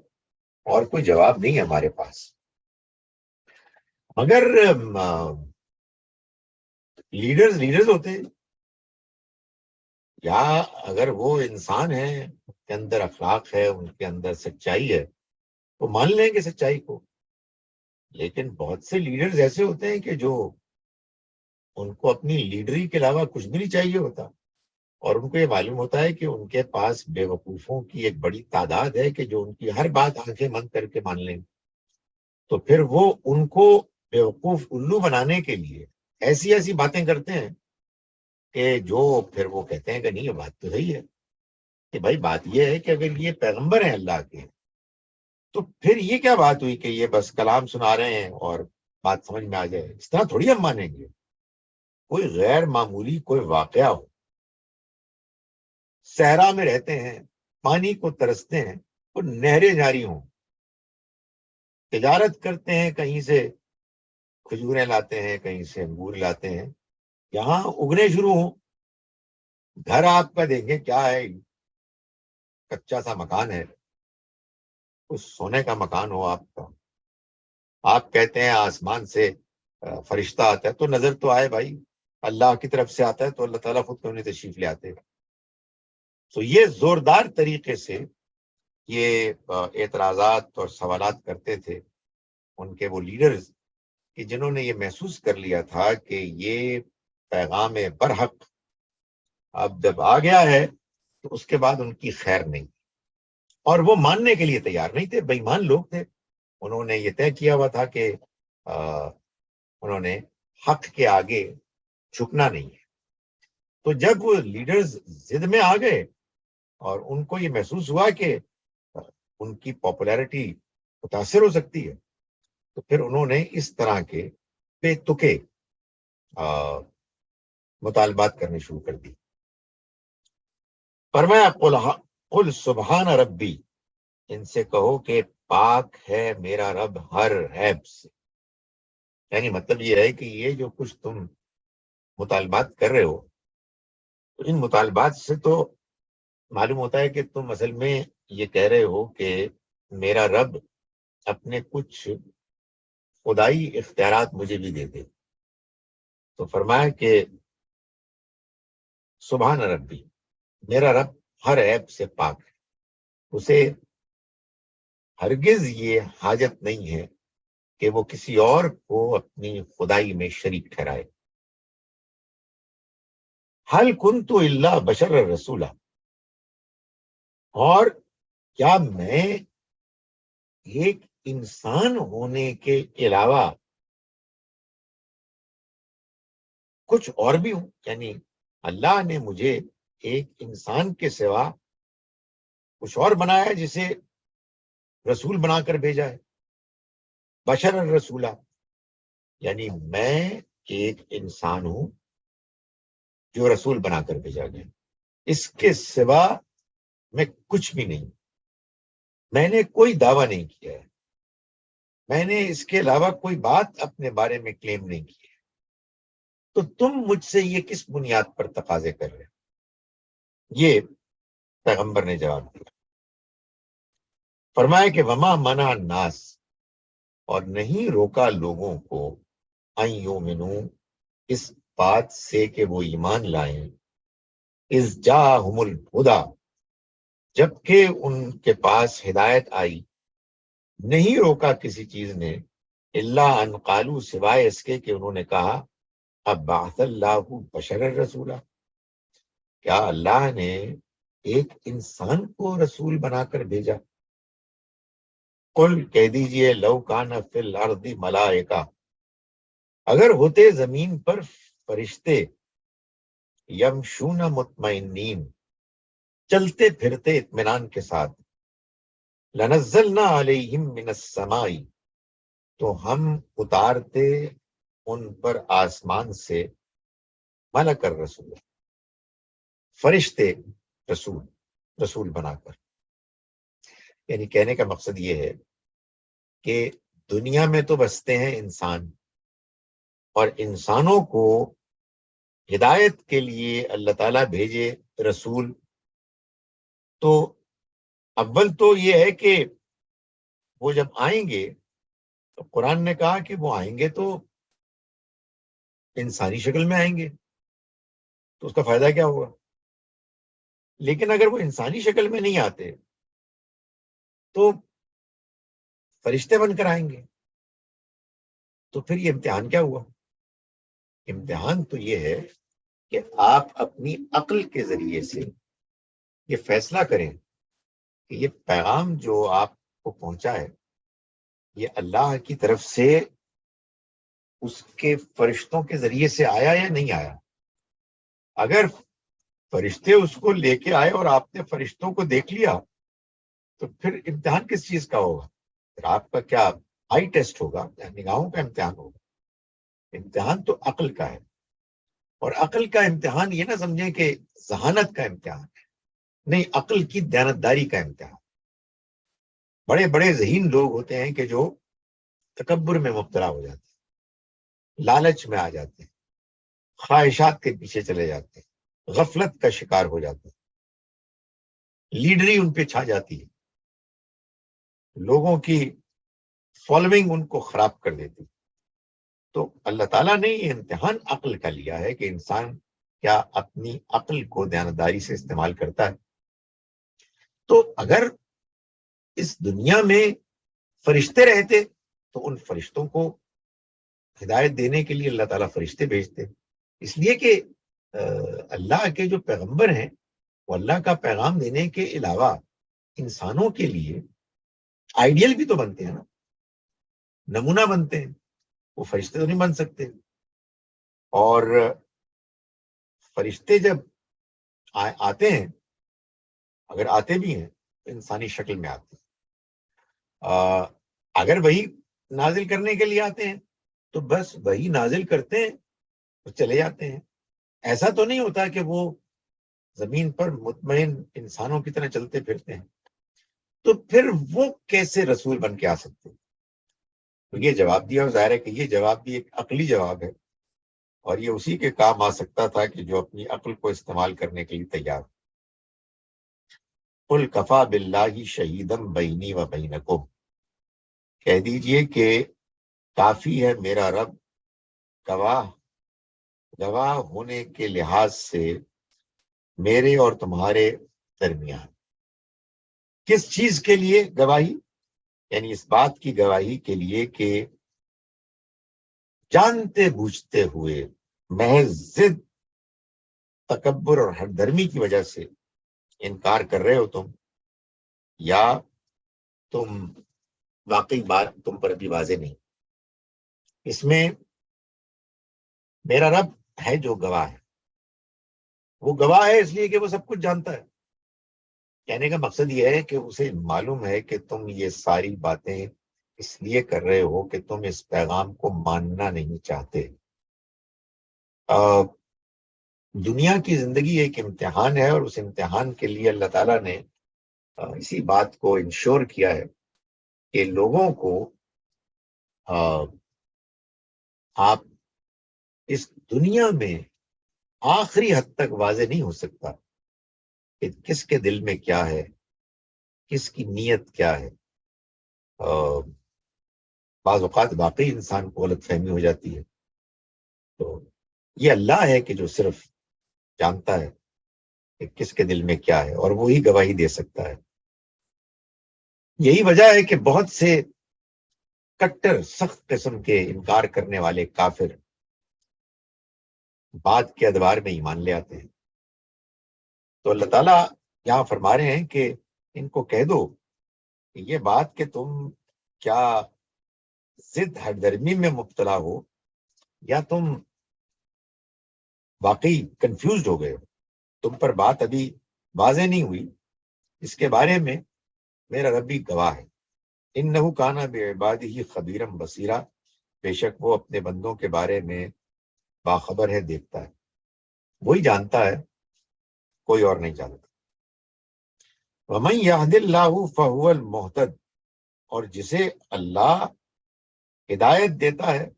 اور کوئی جواب نہیں ہے ہمارے پاس. مگر لیڈرز ہوتے ہیں، یا اگر وہ انسان ہیں، ان کے اندر اخلاق ہے، ان کے اندر سچائی ہے، تو مان لیں گے سچائی کو. لیکن بہت سے لیڈرز ایسے ہوتے ہیں کہ جو ان کو اپنی لیڈری کے علاوہ کچھ بھی نہیں چاہیے ہوتا، اور ان کو یہ معلوم ہوتا ہے کہ ان کے پاس بے وقوفوں کی ایک بڑی تعداد ہے کہ جو ان کی ہر بات آنکھیں بند کر کے مان لیں. تو پھر وہ ان کو بے وقوف الو بنانے کے لیے ایسی باتیں کرتے ہیں کہ جو پھر وہ کہتے ہیں کہ نہیں، یہ بات تو صحیح ہے. کہ بھائی بات یہ ہے کہ اگر یہ پیغمبر ہیں اللہ کے، تو پھر یہ کیا بات ہوئی کہ یہ بس کلام سنا رہے ہیں اور بات سمجھ میں آ جائے؟ اس طرح تھوڑی ہم مانیں گے. کوئی غیر معمولی کوئی واقعہ ہو، صحرا میں رہتے ہیں، پانی کو ترستے ہیں، وہ نہریں جاری ہوں، تجارت کرتے ہیں، کہیں سے کھجوریں لاتے ہیں، کہیں سے انگور لاتے ہیں، یہاں اگنے شروع ہوں. گھر آپ کا دیکھیں کیا ہے، کچا سا مکان ہے، کچھ سونے کا مکان ہو آپ کا. آپ کہتے ہیں آسمان سے فرشتہ آتا ہے، تو نظر تو آئے بھائی، اللہ کی طرف سے آتا ہے تو اللہ تعالیٰ خود کیوں نہیں تشریف لے آتے؟ تو یہ زوردار طریقے سے یہ اعتراضات اور سوالات کرتے تھے ان کے وہ لیڈرز، کہ جنہوں نے یہ محسوس کر لیا تھا کہ یہ پیغام برحق اب جب آ گیا ہے تو اس کے بعد ان کی خیر نہیں، اور وہ ماننے کے لیے تیار نہیں تھے. بے ایمان لوگ تھے، انہوں نے یہ طے کیا ہوا تھا کہ انہوں نے حق کے آگے جھکنا نہیں ہے. تو جب وہ لیڈرز ضد میں آ گئے اور ان کو یہ محسوس ہوا کہ ان کی پاپولیرٹی متاثر ہو سکتی ہے، تو پھر انہوں نے اس طرح کے بے تکے مطالبات کرنے شروع کر دی. فرمایا قل سبحان ربی، ان سے کہو کہ پاک ہے میرا رب ہر عیب سے. یعنی مطلب یہ ہے کہ یہ جو کچھ تم مطالبات کر رہے ہو، تو ان مطالبات سے تو معلوم ہوتا ہے کہ تم اصل میں یہ کہہ رہے ہو کہ میرا رب اپنے کچھ خدائی اختیارات مجھے بھی دے دے. تو فرمایا کہ سبحان ربی، میرا رب ہر عیب سے پاک ہے، اسے ہرگز یہ حاجت نہیں ہے کہ وہ کسی اور کو اپنی خدائی میں شریک ٹھہرائے. حل کنت الا بشر رسولہ، اور کیا میں ایک انسان ہونے کے علاوہ کچھ اور بھی ہوں؟ یعنی اللہ نے مجھے ایک انسان کے سوا کچھ اور بنایا ہے جسے رسول بنا کر بھیجا ہے؟ بشر الرسولہ، یعنی میں ایک انسان ہوں جو رسول بنا کر بھیجا گیا، اس کے سوا میں کچھ بھی نہیں، میں نے کوئی دعویٰ نہیں کیا ہے، میں نے اس کے علاوہ کوئی بات اپنے بارے میں کلیم نہیں کی ہے، تو تم مجھ سے یہ کس بنیاد پر تقاضے کر رہے ہو؟ یہ پیغمبر نے جواب دیا، فرمایا کہ وما منع الناس، اور نہیں روکا لوگوں کو ان یؤمنوا، اس بات سے کہ وہ ایمان لائیں، اذ جاءہم الہدی، جبکہ ان کے پاس ہدایت آئی، نہیں روکا کسی چیز نے، الا ان قالوا، سوائے اس کے کہ انہوں نے کہا اب بعث اللہ بشر الرسولہ، کیا اللہ نے ایک انسان کو رسول بنا کر بھیجا؟ قل، کہہ دیجئے، لو کان فی الارض ملائکہ، اگر ہوتے زمین پر فرشتے، یمشون مطمئنین، چلتے پھرتے اطمینان کے ساتھ، لنزلنا علیہم من السماء، تو ہم اتارتے ان پر آسمان سے ملک الرسول، فرشتے، رسول بنا کر۔ یعنی کہنے کا مقصد یہ ہے کہ دنیا میں تو بستے ہیں انسان، اور انسانوں کو ہدایت کے لیے اللہ تعالیٰ بھیجے رسول، تو اول تو یہ ہے کہ وہ جب آئیں گے تو قرآن نے کہا کہ وہ آئیں گے تو انسانی شکل میں آئیں گے، تو اس کا فائدہ کیا ہوگا؟ لیکن اگر وہ انسانی شکل میں نہیں آتے تو فرشتے بن کر آئیں گے، تو پھر یہ امتحان کیا ہوا؟ امتحان تو یہ ہے کہ آپ اپنی عقل کے ذریعے سے یہ فیصلہ کریں کہ یہ پیغام جو آپ کو پہنچا ہے یہ اللہ کی طرف سے اس کے فرشتوں کے ذریعے سے آیا یا نہیں آیا۔ اگر فرشتے اس کو لے کے آئے اور آپ نے فرشتوں کو دیکھ لیا تو پھر امتحان کس چیز کا ہوگا؟ پھر آپ کا کیا آئی ٹیسٹ ہوگا یا نگاہوں کا امتحان ہوگا؟ امتحان تو عقل کا ہے، اور عقل کا امتحان یہ نہ سمجھیں کہ ذہانت کا امتحان ہے، نہیں، عقل کی دیانتداری کا امتحان۔ بڑے بڑے ذہین لوگ ہوتے ہیں کہ جو تکبر میں مبتلا ہو جاتے ہیں، لالچ میں آ جاتے ہیں، خواہشات کے پیچھے چلے جاتے ہیں، غفلت کا شکار ہو جاتے ہیں، لیڈری ان پہ چھا جاتی ہے، لوگوں کی فالوئنگ ان کو خراب کر دیتی ہے۔ تو اللہ تعالیٰ نے یہ امتحان عقل کا لیا ہے کہ انسان کیا اپنی عقل کو دیانتداری سے استعمال کرتا ہے۔ تو اگر اس دنیا میں فرشتے رہتے تو ان فرشتوں کو ہدایت دینے کے لیے اللہ تعالیٰ فرشتے بھیجتے، اس لیے کہ اللہ کے جو پیغمبر ہیں وہ اللہ کا پیغام دینے کے علاوہ انسانوں کے لیے آئیڈیل بھی تو بنتے ہیں نا، نمونہ بنتے ہیں، وہ فرشتے تو نہیں بن سکتے۔ اور فرشتے جب آتے ہیں، اگر آتے بھی ہیں تو انسانی شکل میں آتے ہیں، اگر وہی نازل کرنے کے لیے آتے ہیں تو بس وہی نازل کرتے ہیں اور چلے جاتے ہیں، ایسا تو نہیں ہوتا کہ وہ زمین پر مطمئن انسانوں کی طرح چلتے پھرتے ہیں، تو پھر وہ کیسے رسول بن کے آ سکتے ہیں؟ تو یہ جواب دیا، اور ظاہر ہے کہ یہ جواب بھی ایک عقلی جواب ہے، اور یہ اسی کے کام آ سکتا تھا کہ جو اپنی عقل کو استعمال کرنے کے لیے تیار۔ قل کفا باللہ شہیدم بینی و بینکم، کہہ دیجئے کہ کافی ہے میرا رب گواہ ہونے کے لحاظ سے میرے اور تمہارے درمیان۔ کس چیز کے لیے گواہی؟ یعنی اس بات کی گواہی کے لیے کہ جانتے بوجھتے ہوئے محض ضد، تکبر اور ہر درمی کی وجہ سے انکار کر رہے ہو تم، یا تم واقعی بات تم پر ابھی واضح نہیں. اس میں میرا رب ہے جو گواہ ہے. وہ گواہ ہے اس لیے کہ وہ سب کچھ جانتا ہے. کہنے کا مقصد یہ ہے کہ اسے معلوم ہے کہ تم یہ ساری باتیں اس لیے کر رہے ہو کہ تم اس پیغام کو ماننا نہیں چاہتے. دنیا کی زندگی ایک امتحان ہے، اور اس امتحان کے لیے اللہ تعالیٰ نے اسی بات کو انشور کیا ہے کہ لوگوں کو آپ اس دنیا میں آخری حد تک واضح نہیں ہو سکتا کہ کس کے دل میں کیا ہے، کس کی نیت کیا ہے. بعض اوقات واقعی انسان کو غلط فہمی ہو جاتی ہے. تو یہ اللہ ہے کہ جو صرف جانتا ہے کہ کس کے دل میں کیا ہے، اور وہی گواہی دے سکتا ہے. یہی وجہ ہے کہ بہت سے کٹر سخت قسم کے انکار کرنے والے کافر بعد کے ادوار میں ایمان لے آتے ہیں. تو اللہ تعالیٰ یہاں فرما رہے ہیں کہ ان کو کہہ دو کہ یہ بات کہ تم کیا ضد ہردرمی میں مبتلا ہو، یا تم واقعی کنفیوزڈ ہو گئے ہو، تم پر بات ابھی واضح نہیں ہوئی، اس کے بارے میں میرا رب بھی گواہ ہے. انہ کان بعبادہ خبیرا بصیرا، بے شک وہ اپنے بندوں کے بارے میں باخبر ہے، دیکھتا ہے. وہی جانتا ہے، کوئی اور نہیں جانتا. ومن یہد اللہ فہو المہتد، اور جسے اللہ ہدایت دیتا ہے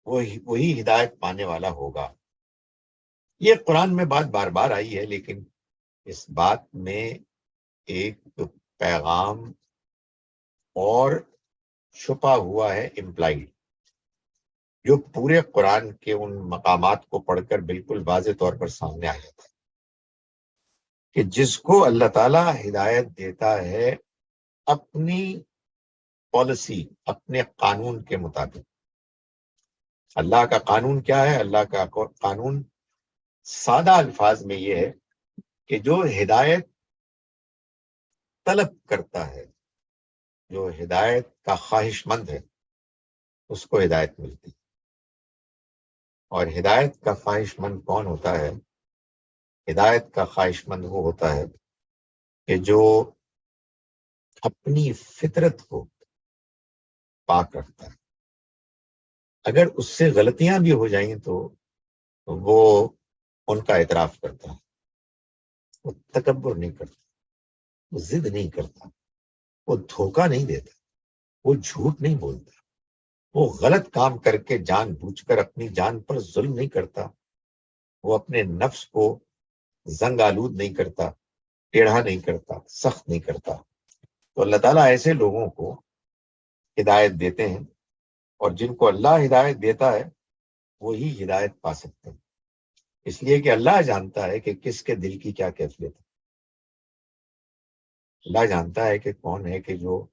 وہی ہدایت پانے والا ہوگا. یہ قرآن میں بات بار بار آئی ہے، لیکن اس بات میں ایک پیغام اور چھپا ہوا ہے، امپلائڈ، جو پورے قرآن کے ان مقامات کو پڑھ کر بالکل واضح طور پر سامنے آ جاتا ہے کہ جس کو اللہ تعالیٰ ہدایت دیتا ہے اپنی پالیسی، اپنے قانون کے مطابق. اللہ کا قانون کیا ہے؟ اللہ کا قانون سادہ الفاظ میں یہ ہے کہ جو ہدایت طلب کرتا ہے، جو ہدایت کا خواہش مند ہے، اس کو ہدایت ملتی. اور ہدایت کا خواہش مند کون ہوتا ہے؟ ہدایت کا خواہش مند وہ ہوتا ہے کہ جو اپنی فطرت کو پاک رکھتا ہے. اگر اس سے غلطیاں بھی ہو جائیں تو وہ ان کا اعتراف کرتا ہے. وہ تکبر نہیں کرتا، وہ ضد نہیں کرتا، وہ دھوکہ نہیں دیتا، وہ جھوٹ نہیں بولتا، وہ غلط کام کر کے جان بوجھ کر اپنی جان پر ظلم نہیں کرتا، وہ اپنے نفس کو زنگ آلود نہیں کرتا، ٹیڑھا نہیں کرتا، سخت نہیں کرتا. تو اللہ تعالیٰ ایسے لوگوں کو ہدایت دیتے ہیں، اور جن کو اللہ ہدایت دیتا ہے وہی ہدایت پا سکتے ہیں، اس لیے کہ اللہ جانتا ہے کہ کس کے دل کی کیا کیفیت ہے. اللہ جانتا ہے کہ کون ہے کہ جو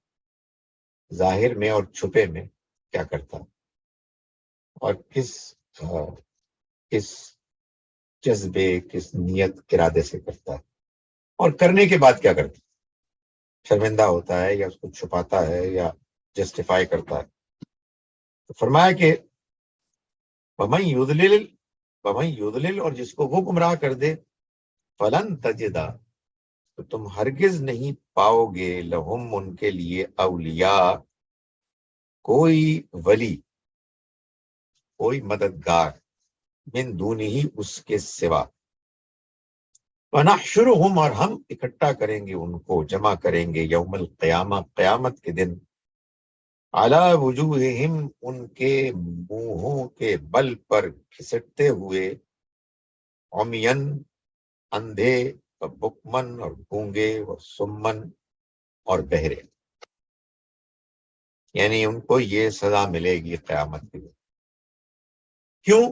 ظاہر میں اور چھپے میں کیا کرتا ہے، اور کس جذبے، کس نیت ارادے سے کرتا ہے، اور کرنے کے بعد کیا کرتا ہے. شرمندہ ہوتا ہے یا اس کو چھپاتا ہے یا جسٹیفائی کرتا ہے. تو فرمایا کہ ومن یضلل، اور جس کو وہ گمراہ کر دے، فلن تجدا، تو تم ہرگز نہیں پاؤ گے، لہم، ان کے لیے، اولیاء، کوئی ولی، کوئی مددگار، من دونہ، اس کے سوا. وَنَحْشُرُهُمْ، اور ہم اکٹھا کریں گے ان کو، جمع کریں گے، یوم القیامہ، قیامت کے دن، علی وجوہہم، ان کے منہوں کے بل پر گھسٹتے ہوئے، عمین، اندھے، بکمن، اور گونگے، اور سمن، اور بہرے. یعنی ان کو یہ سزا ملے گی قیامت کے دن. کیوں؟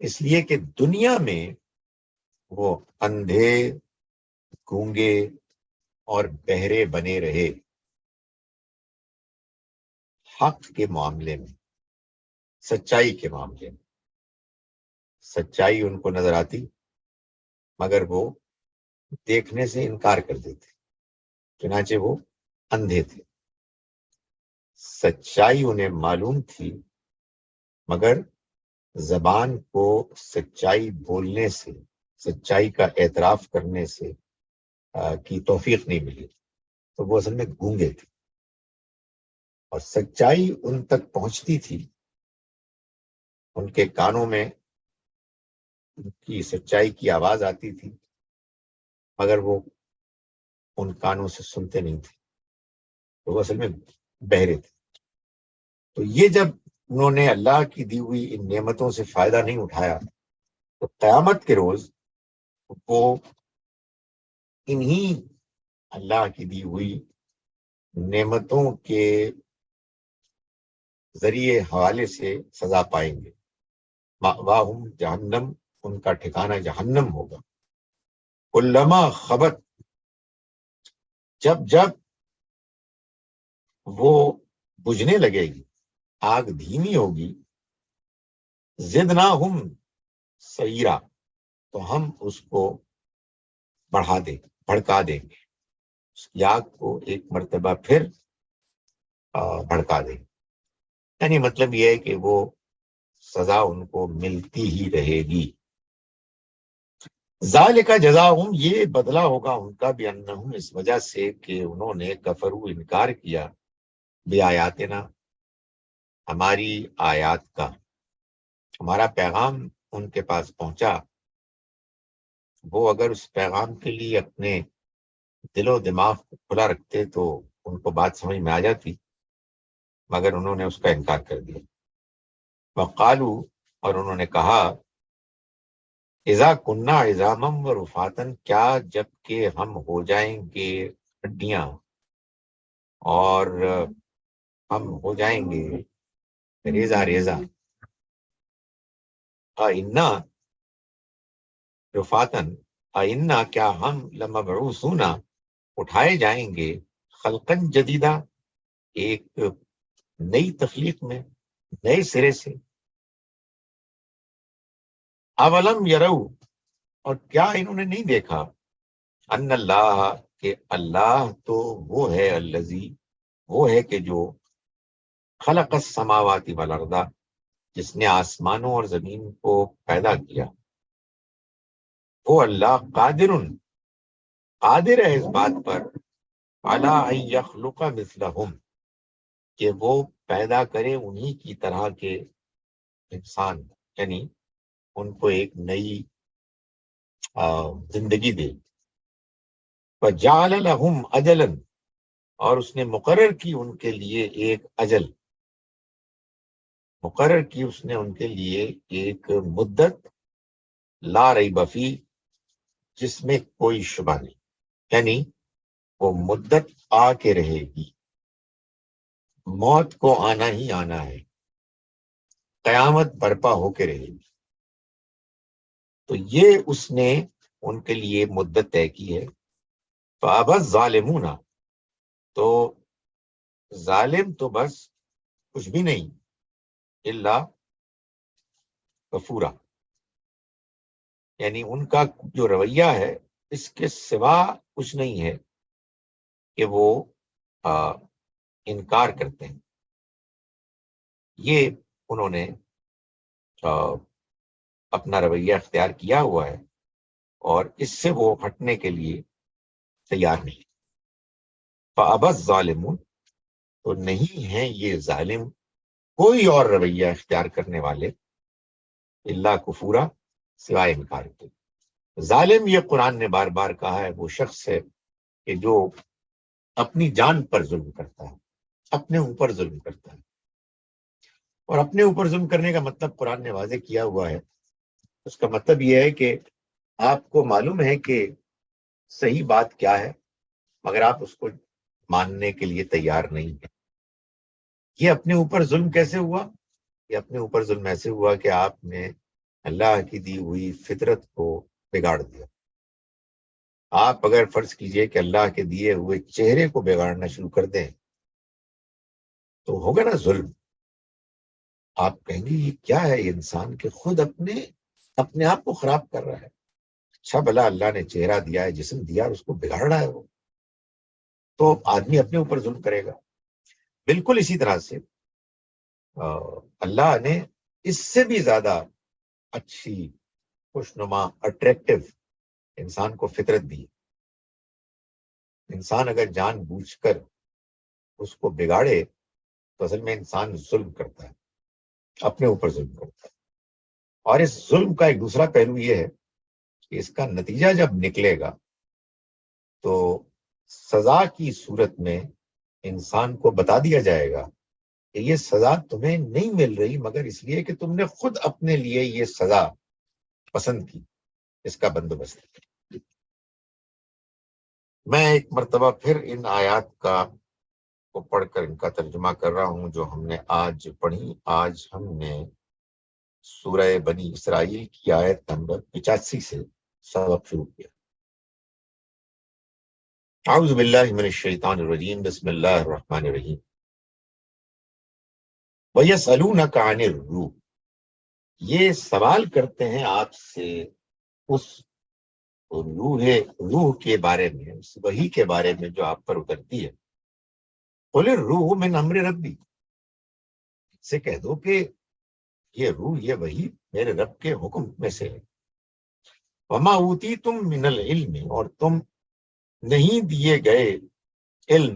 اس لیے کہ دنیا میں وہ اندھے، گونگے اور بہرے بنے رہے حق کے معاملے میں، سچائی کے معاملے میں. سچائی ان کو نظر آتی، مگر وہ دیکھنے سے انکار کر دیتے. چنانچہ وہ اندھے تھے، سچائی انہیں معلوم تھی مگر زبان کو سچائی بولنے سے، سچائی کا اعتراف کرنے سے کی توفیق نہیں ملی، تو وہ اصل میں گونگے تھے، اور سچائی ان تک پہنچتی تھی، ان کے کانوں میں ان کی سچائی کی آواز آتی تھی مگر وہ ان کانوں سے سنتے نہیں تھے، تو وہ اصل میں بہرے تھے۔ تو یہ جب انہوں نے اللہ کی دی ہوئی ان نعمتوں سے فائدہ نہیں اٹھایا تو قیامت کے روز وہ انہی اللہ کی دی ہوئی نعمتوں کے ذریعے حوالے سے سزا پائیں گے۔ مأواہم جہنم، ان کا ٹھکانہ جہنم ہوگا۔ علما خبت، جب جب وہ بجھنے لگے گی، آگ دھیمی ہوگی، زدناہم سعیرا، تو ہم اس کو بھڑکا دیں گے، اس کی آگ کو ایک مرتبہ پھر بھڑکا دیں گے۔ یعنی مطلب یہ ہے کہ وہ سزا ان کو ملتی ہی رہے گی۔ ذالک جزاؤہم، یہ بدلہ ہوگا ان کا، بانہم، اس وجہ سے کہ انہوں نے کفروا، انکار کیا، بآیاتنا، ہماری آیات کا، ہمارا پیغام ان کے پاس پہنچا، وہ اگر اس پیغام کے لیے اپنے دل و دماغ کو کھلا رکھتے تو ان کو بات سمجھ میں آ جاتی، مگر انہوں نے اس کا انکار کر دیا۔ وقالو، اور انہوں نے کہا، اذا کننا عظاما و رفاتا، کیا جب کہ ہم ہو جائیں گے ہڈیاں اور ہم ہو جائیں گے ریزہ ریزہ، انا رفاتن، انا، کیا ہم لمبعوثون، اٹھائے جائیں گے، خلقا جدیدہ، ایک نئی تخلیق میں، نئے سرے سے۔ اولم یرو، اور کیا انہوں نے نہیں دیکھا، ان اللہ، کہ اللہ تو وہ ہے، الذی، وہ ہے کہ جو خلق السماوات والارض، جس نے آسمانوں اور زمین کو پیدا کیا، وہ اللہ قادر ہے اس بات پر، علی ان یخلق مثلہم، کہ وہ پیدا کرے انہی کی طرح کے انسان، یعنی ان کو ایک نئی زندگی دے۔ وجعل لہم اجلا، اور اس نے مقرر کی ان کے لیے ایک اجل، مقرر کی اس نے ان کے لیے ایک مدت، لا ریب فی، جس میں کوئی شبہ نہیں، یعنی وہ مدت آ کے رہے گی، موت کو آنا ہی آنا ہے، قیامت برپا ہو کے رہے گی، تو یہ اس نے ان کے لیے مدت طے کی ہے۔ فَأَبَى الظَّالِمُونَ، تو ظالم تو بس کچھ بھی نہیں، الا کفورا، یعنی ان کا جو رویہ ہے اس کے سوا کچھ نہیں ہے کہ وہ انکار کرتے ہیں، یہ انہوں نے اپنا رویہ اختیار کیا ہوا ہے اور اس سے وہ ہٹنے کے لیے تیار نہیں۔ فَأَبَى الظَّالِمُونَ، تو نہیں ہیں یہ ظالم کوئی اور رویہ اختیار کرنے والے، الا کفورا، سوائے انکار کے۔ ظالم، یہ قرآن نے بار بار کہا ہے، وہ شخص ہے کہ جو اپنی جان پر ظلم کرتا ہے، اپنے اوپر ظلم کرتا ہے، اور اپنے اوپر ظلم کرنے کا مطلب قرآن نے واضح کیا ہوا ہے، اس کا مطلب یہ ہے کہ آپ کو معلوم ہے کہ صحیح بات کیا ہے مگر آپ اس کو ماننے کے لیے تیار نہیں ہیں۔ یہ اپنے اوپر ظلم کیسے ہوا؟ یہ اپنے اوپر ظلم ایسے ہوا کہ آپ نے اللہ کی دی ہوئی فطرت کو بگاڑ دیا۔ آپ اگر فرض کیجئے کہ اللہ کے دیے ہوئے چہرے کو بگاڑنا شروع کر دیں تو ہوگا نا ظلم۔ آپ کہیں گے یہ کیا ہے، یہ انسان کے خود اپنے آپ کو خراب کر رہا ہے، اچھا بھلا اللہ نے چہرہ دیا ہے، جسم دیا، اس کو بگاڑ رہا ہے وہ۔ تو آدمی اپنے اوپر ظلم کرے گا۔ بالکل اسی طرح سے اللہ نے اس سے بھی زیادہ اچھی، خوشنما، اٹریکٹیو انسان کو فطرت دی۔ انسان اگر جان بوجھ کر اس کو بگاڑے تو اصل میں انسان ظلم کرتا ہے، اپنے اوپر ظلم کرتا ہے۔ اور اس ظلم کا ایک دوسرا پہلو یہ ہے کہ اس کا نتیجہ جب نکلے گا تو سزا کی صورت میں انسان کو بتا دیا جائے گا کہ یہ سزا تمہیں نہیں مل رہی مگر اس لیے کہ تم نے خود اپنے لیے یہ سزا پسند کی، اس کا بندوبست کیا۔ میں ایک مرتبہ پھر ان آیات کو پڑھ کر ان کا ترجمہ کر رہا ہوں جو ہم نے آج پڑھی۔ آج ہم نے سورہ بنی اسرائیل کی آیت نمبر 85 سے سبق شروع کیا۔ اعوذ باللہ من الشیطان الرجیم، بسم اللہ الرحمن الرحیم۔ وَيَسْأَلُونَكَ عَنِ الرُّوحِ، یہ سوال کرتے ہیں آپ سے اس روح کے بارے میں، اس وحی کے بارے میں جو آپ پر اترتی ہے۔ قُلِ الرُّوحُ مِنْ أَمْرِ رَبِّي، سے کہہ دو کہ یہ روح، یہ وحی میرے رب کے حکم میں سے ہے۔ وَمَا أُوتِيتُم مِّنَ الْعِلْمِ، اور تم نہیں دیے گئے علم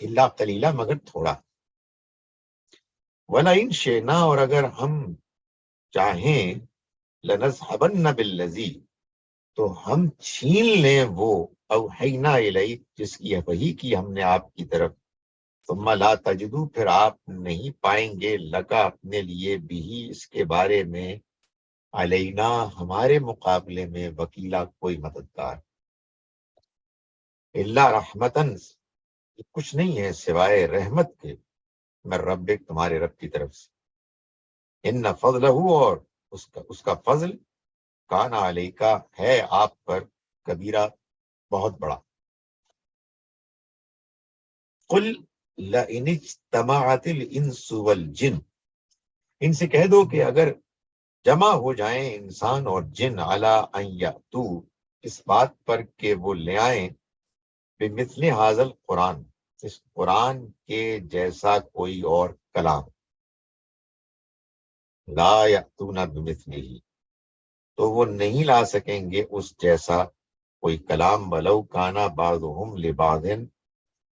الا قلیلا، مگر تھوڑا۔ وَلَئِن شِئْنَا، اور اگر ہم چاہیں، لَنَذْهَبَنَّ بِالَّذِي، تو ہم چھین لیں وہ، اوحینا الیک، جس کی وحی کی ہم نے آپ کی طرف، ثم لا تجدو، پھر آپ نہیں پائیں گے، لکا اپنے لیے، بھی اس کے بارے میں، علینا ہمارے مقابلے میں، وکیلا کوئی مددگار، الا رحمتن، کچھ نہیں ہے سوائے رحمت کے، میں رب، تمہارے رب کی طرف سے، ان فضلہ، اور اس کا فضل، کان علیکا، ہے آپ پر، کبیرہ، بہت بڑا۔ قل لئن اجتمعت الانس والجن، ان سے کہہ دو کہ اگر جمع ہو جائیں انسان اور جن، علی ان یاتو، اس بات پر کہ وہ لے آئیں، بمثل ھذا القرآن، اس قرآن کے جیسا کوئی اور کلام، لا یاتون بمثلہ، تو وہ نہیں لا سکیں گے اس جیسا کوئی کلام، ولو کانا بعضهم لبعض،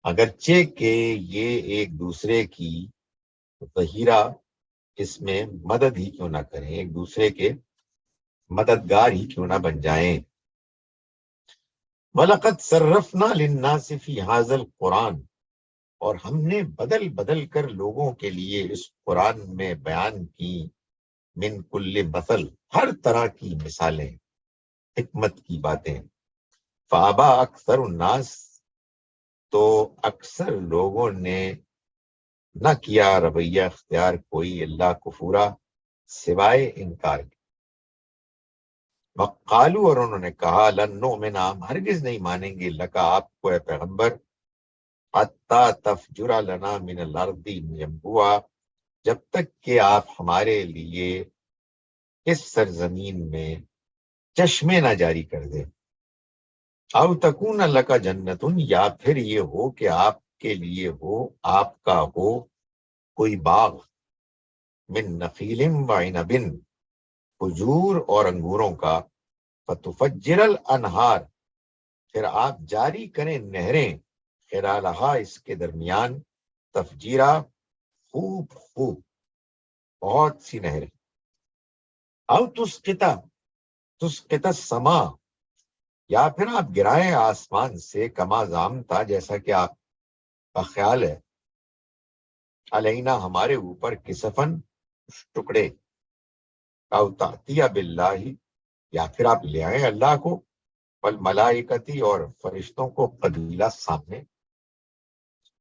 اگرچہ کہ یہ ایک دوسرے کی ظہیرہ، اس میں مدد ہی کیوں نہ کریں، ایک دوسرے کے مددگار ہی کیوں نہ بن جائیں۔ وَلَقَدْ صَرَّفْنَا لِلنَّاسِ فِي هَذَا الْقُرْآنِ، اور ہم نے بدل بدل کر لوگوں کے لیے اس قرآن میں بیان کی، من کل مثل، ہر طرح کی مثالیں، حکمت کی باتیں، فَأَبَى أَكْثَرُ النَّاسِ، تو اکثر لوگوں نے نہ کیا رویہ اختیار کوئی، اللہ کفورا، سوائے انکار کے۔ وقالو، اور انہوں نے کہا، لن نؤمن، ہم ہرگز نہیں مانیں گے، لکا آپ کو اے پیغمبر، حتی تفجر لنا من الارض ینبوعا، جب تک کہ آپ ہمارے لیے اس سرزمین میں چشمے نہ جاری کر دیں، او تکون لکا جنتن، یا پھر یہ ہو کہ آپ کے لیے ہو، آپ کا ہو کوئی باغ، من نخیل وعنب، کھجور اور انگوروں کا، فتفجر الانہار، پھر آپ جاری کریں نہریں، خلالہا، اس کے درمیان، تفجیرہ، خوب خوب، بہت سی نہریں، او تسقط السما، یا پھر آپ گرائیں آسمان سے، کما زعمتا، جیسا کہ آپ کا خیال ہے، علینا ہمارے اوپر، کسفن، ٹکڑے، او تأتیہ باللہ، یا پھر آپ لے آئیں اللہ کو، والملائکتی، اور فرشتوں کو، قبیلہ، سامنے،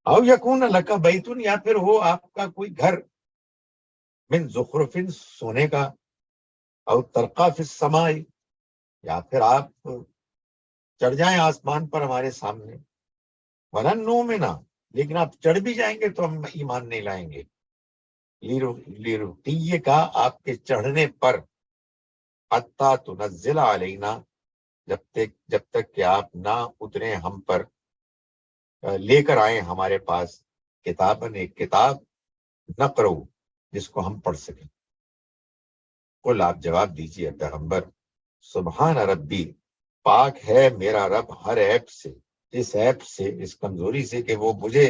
او یکون لک بیتن، یا پھر ہو آپ کا کوئی گھر، من زخرف، سونے کا، او ترقی فی السماء، یا پھر آپ چڑھ جائیں آسمان پر ہمارے سامنے، ولن نؤمن، لیکن آپ چڑھ بھی جائیں گے تو ہم ایمان نہیں لائیں گے، لیرقیہ کا، آپ کے چڑھنے پر، حتی تنزل علینا، جب تک کہ آپ نہ اتریں ہم پر، لے کر آئیں ہمارے پاس کتاباً، ایک کتاب، نقرؤ، جس کو ہم پڑھ سکیں۔ قل، آپ جواب دیجیے پیغمبر، سبحان ربی، پاک ہے میرا رب ہر عیب سے، اس عیب سے، اس کمزوری سے کہ وہ مجھے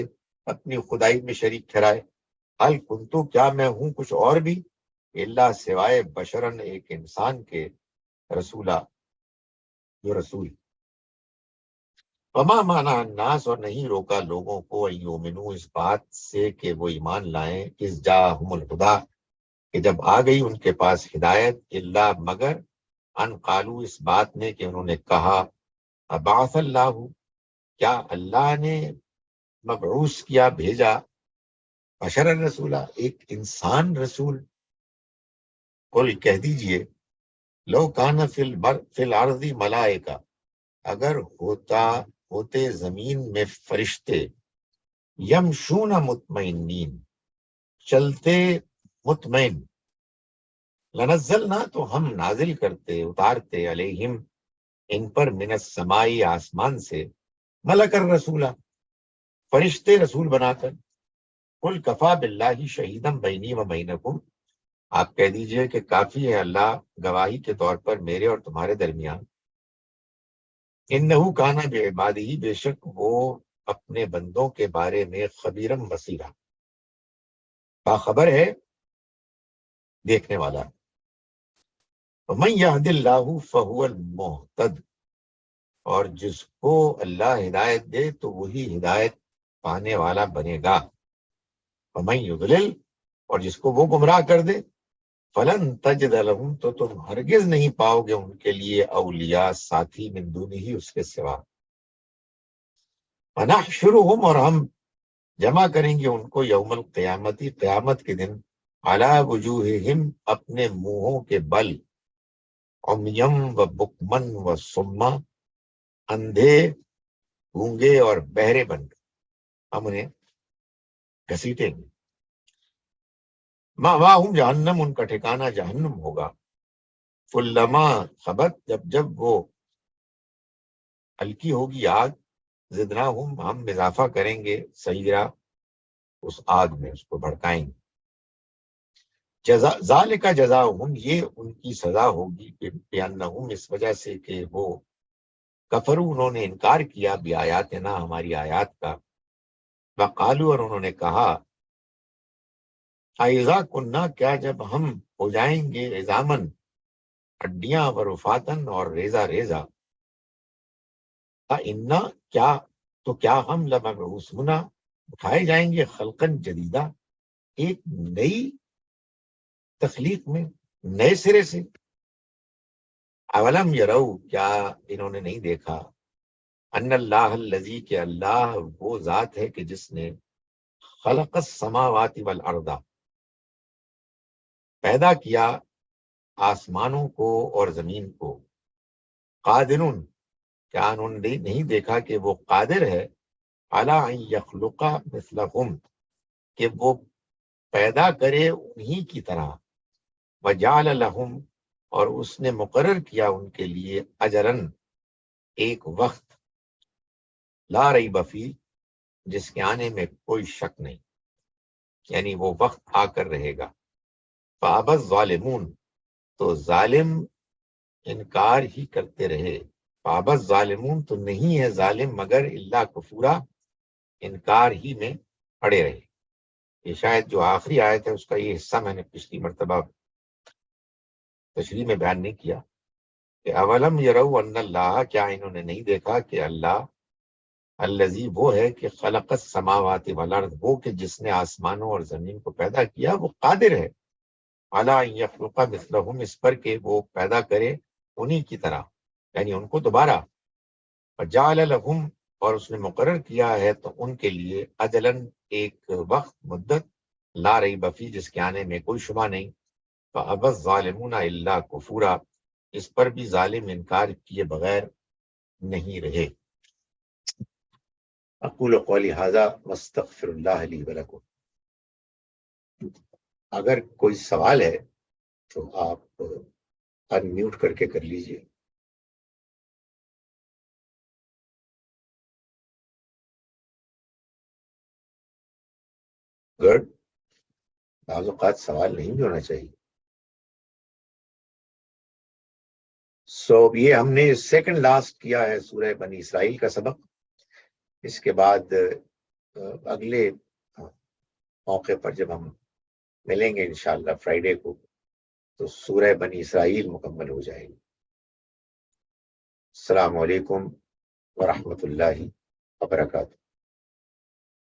اپنی خدائی میں شریک ٹھہرائے۔ حل کنتو، کیا میں ہوں کچھ اور بھی، اللہ سوائے بشرن، ایک انسان کے، رسولہ، جو رسول۔ وما مانا الناس، اور نہیں روکا لوگوں کو، ان یؤمنوا، اس بات سے کہ وہ ایمان لائیں، اذ جاءہم الہدی، کہ جب آ گئی ان کے پاس ہدایت، اللہ، مگر ان قالو، اس بات میں کہ انہوں نے کہا، ابعث اللہ، کیا اللہ نے مبعوث کیا، بھیجا، بشر رسولہ، ایک انسان رسول۔ قل، کہہ دیجئے، لو کان فی الارض ملائکہ، اگر ہوتے زمین میں فرشتے، یمشون مطمئنین، چلتے مطمئن، لنزلنا، تو ہم نازل کرتے، اتارتے، علیہم، ان پر، من السمائی، آسمان سے، ملک الرسولہ، فرشتے رسول بنا کر۔ قل کفا باللہ شہیدم بینی و بینکم، آپ کہہ دیجئے کہ کافی ہے اللہ گواہی کے طور پر میرے اور تمہارے درمیان، انہو کانا بعبادہ، بے شک وہ اپنے بندوں کے بارے میں، خبیرم، بصیرا، باخبر ہے، دیکھنے والا۔ ومن یہد اللہ فہو المہتد، اور جس کو اللہ ہدایت دے تو وہی ہدایت پانے والا بنے گا۔ ومن یضلل، اور جس کو وہ گمراہ کر دے، فلن تجد لہم، تو تم ہرگز نہیں پاؤ گے ان کے لیے، اولیاء، ساتھی، من دونہ، اس کے سوا۔ ونحشرہم، اور ہم جمع کریں گے ان کو، یوم القیامتی، قیامت کے دن، علی وجوہہم، اپنے منہوں کے بل، عمیم و بکمن و صما، اندھے، گونگے اور بہرے بن کر ہم انہیں گھسیٹیں گے۔ مأواہم جہنم، ان کا ٹھکانہ جہنم ہوگا۔ کلما خبت، جب جب وہ ہلکی ہوگی آگ، زدناہم، ہم اضافہ کریں گے، سعیرا، اس آگ میں، اس کو بھڑکائیں گے۔ ذالک جزاؤہم، یہ ان کی سزا ہوگی، بانہم، اس وجہ سے کہ وہ کفرو، انہوں نے انکار کیا، بآیاتنا، ہماری آیات کا، وقالو، اور انہوں نے کہا، اذا کننا، کیا جب ہم ہو جائیں گے، عظامن، ہڈیاں، ورفاتن، اور ریزہ ریزہ، انا، کیا، تو کیا ہم لمبعوثون، اٹھائے جائیں گے، خلقن جدیدہ، ایک نئی تخلیق میں، نئے سرے سے۔ اولم یرو، کیا انہوں نے نہیں دیکھا، ان اللہ الذی، کہ اللہ وہ ذات ہے کہ جس نے، خلق السماوات والارض، پیدا کیا آسمانوں کو اور زمین کو، قادرن، کیا انہوں نے نہیں دیکھا کہ وہ قادر ہے، علی ان یخلق مثلہم، کہ وہ پیدا کرے انہی کی طرح، وجعل لہم، اور اس نے مقرر کیا ان کے لیے، اجرن، ایک وقت، لا ریب فی، جس کے آنے میں کوئی شک نہیں، یعنی وہ وقت آ کر رہے گا۔ فابى الظالمون، تو ظالم انکار ہی کرتے رہے، فابى الظالمون، تو نہیں ہے ظالم مگر، الا کفورا، انکار ہی میں پڑے رہے۔ یہ شاید جو آخری آیت ہے اس کا یہ حصہ میں نے پچھلی مرتبہ تشریح میں بیان نہیں کیا، کہ اولم یرو ان اللہ، کیا انہوں نے نہیں دیکھا کہ اللہ، الذی، وہ ہے کہ خلق السماوات والارض، وہ کہ جس نے آسمانوں اور زمین کو پیدا کیا، وہ قادر ہے، علی ان یخلق مثلہم، اس پر کہ وہ پیدا کرے انہی کی طرح، یعنی ان کو دوبارہ، وجعل لہم، اور اس نے مقرر کیا ہے تو ان کے لیے، اجلن، ایک وقت، مدت، لا ریب فی، جس کے آنے میں کوئی شبہ نہیں، فابى الظالمون الا کفورا، اس پر بھی ظالم انکار کیے بغیر نہیں رہے۔ اقول قولی ھذا واستغفر اللہ لی ولکم۔ اگر کوئی سوال ہے تو آپ ان میوٹ کر کے کر لیجئے۔ گڈ. بعض اوقات سوال نہیں بھی ہونا چاہیے. سو یہ ہم نے سیکنڈ لاسٹ کیا ہے سورہ بنی اسرائیل کا سبق. اس کے بعد اگلے موقع پر جب ہم ملیں گے انشاءاللہ فرائیڈے کو تو سورہ بنی اسرائیل مکمل ہو جائے گی. السلام علیکم ورحمۃ اللہ وبرکاتہ.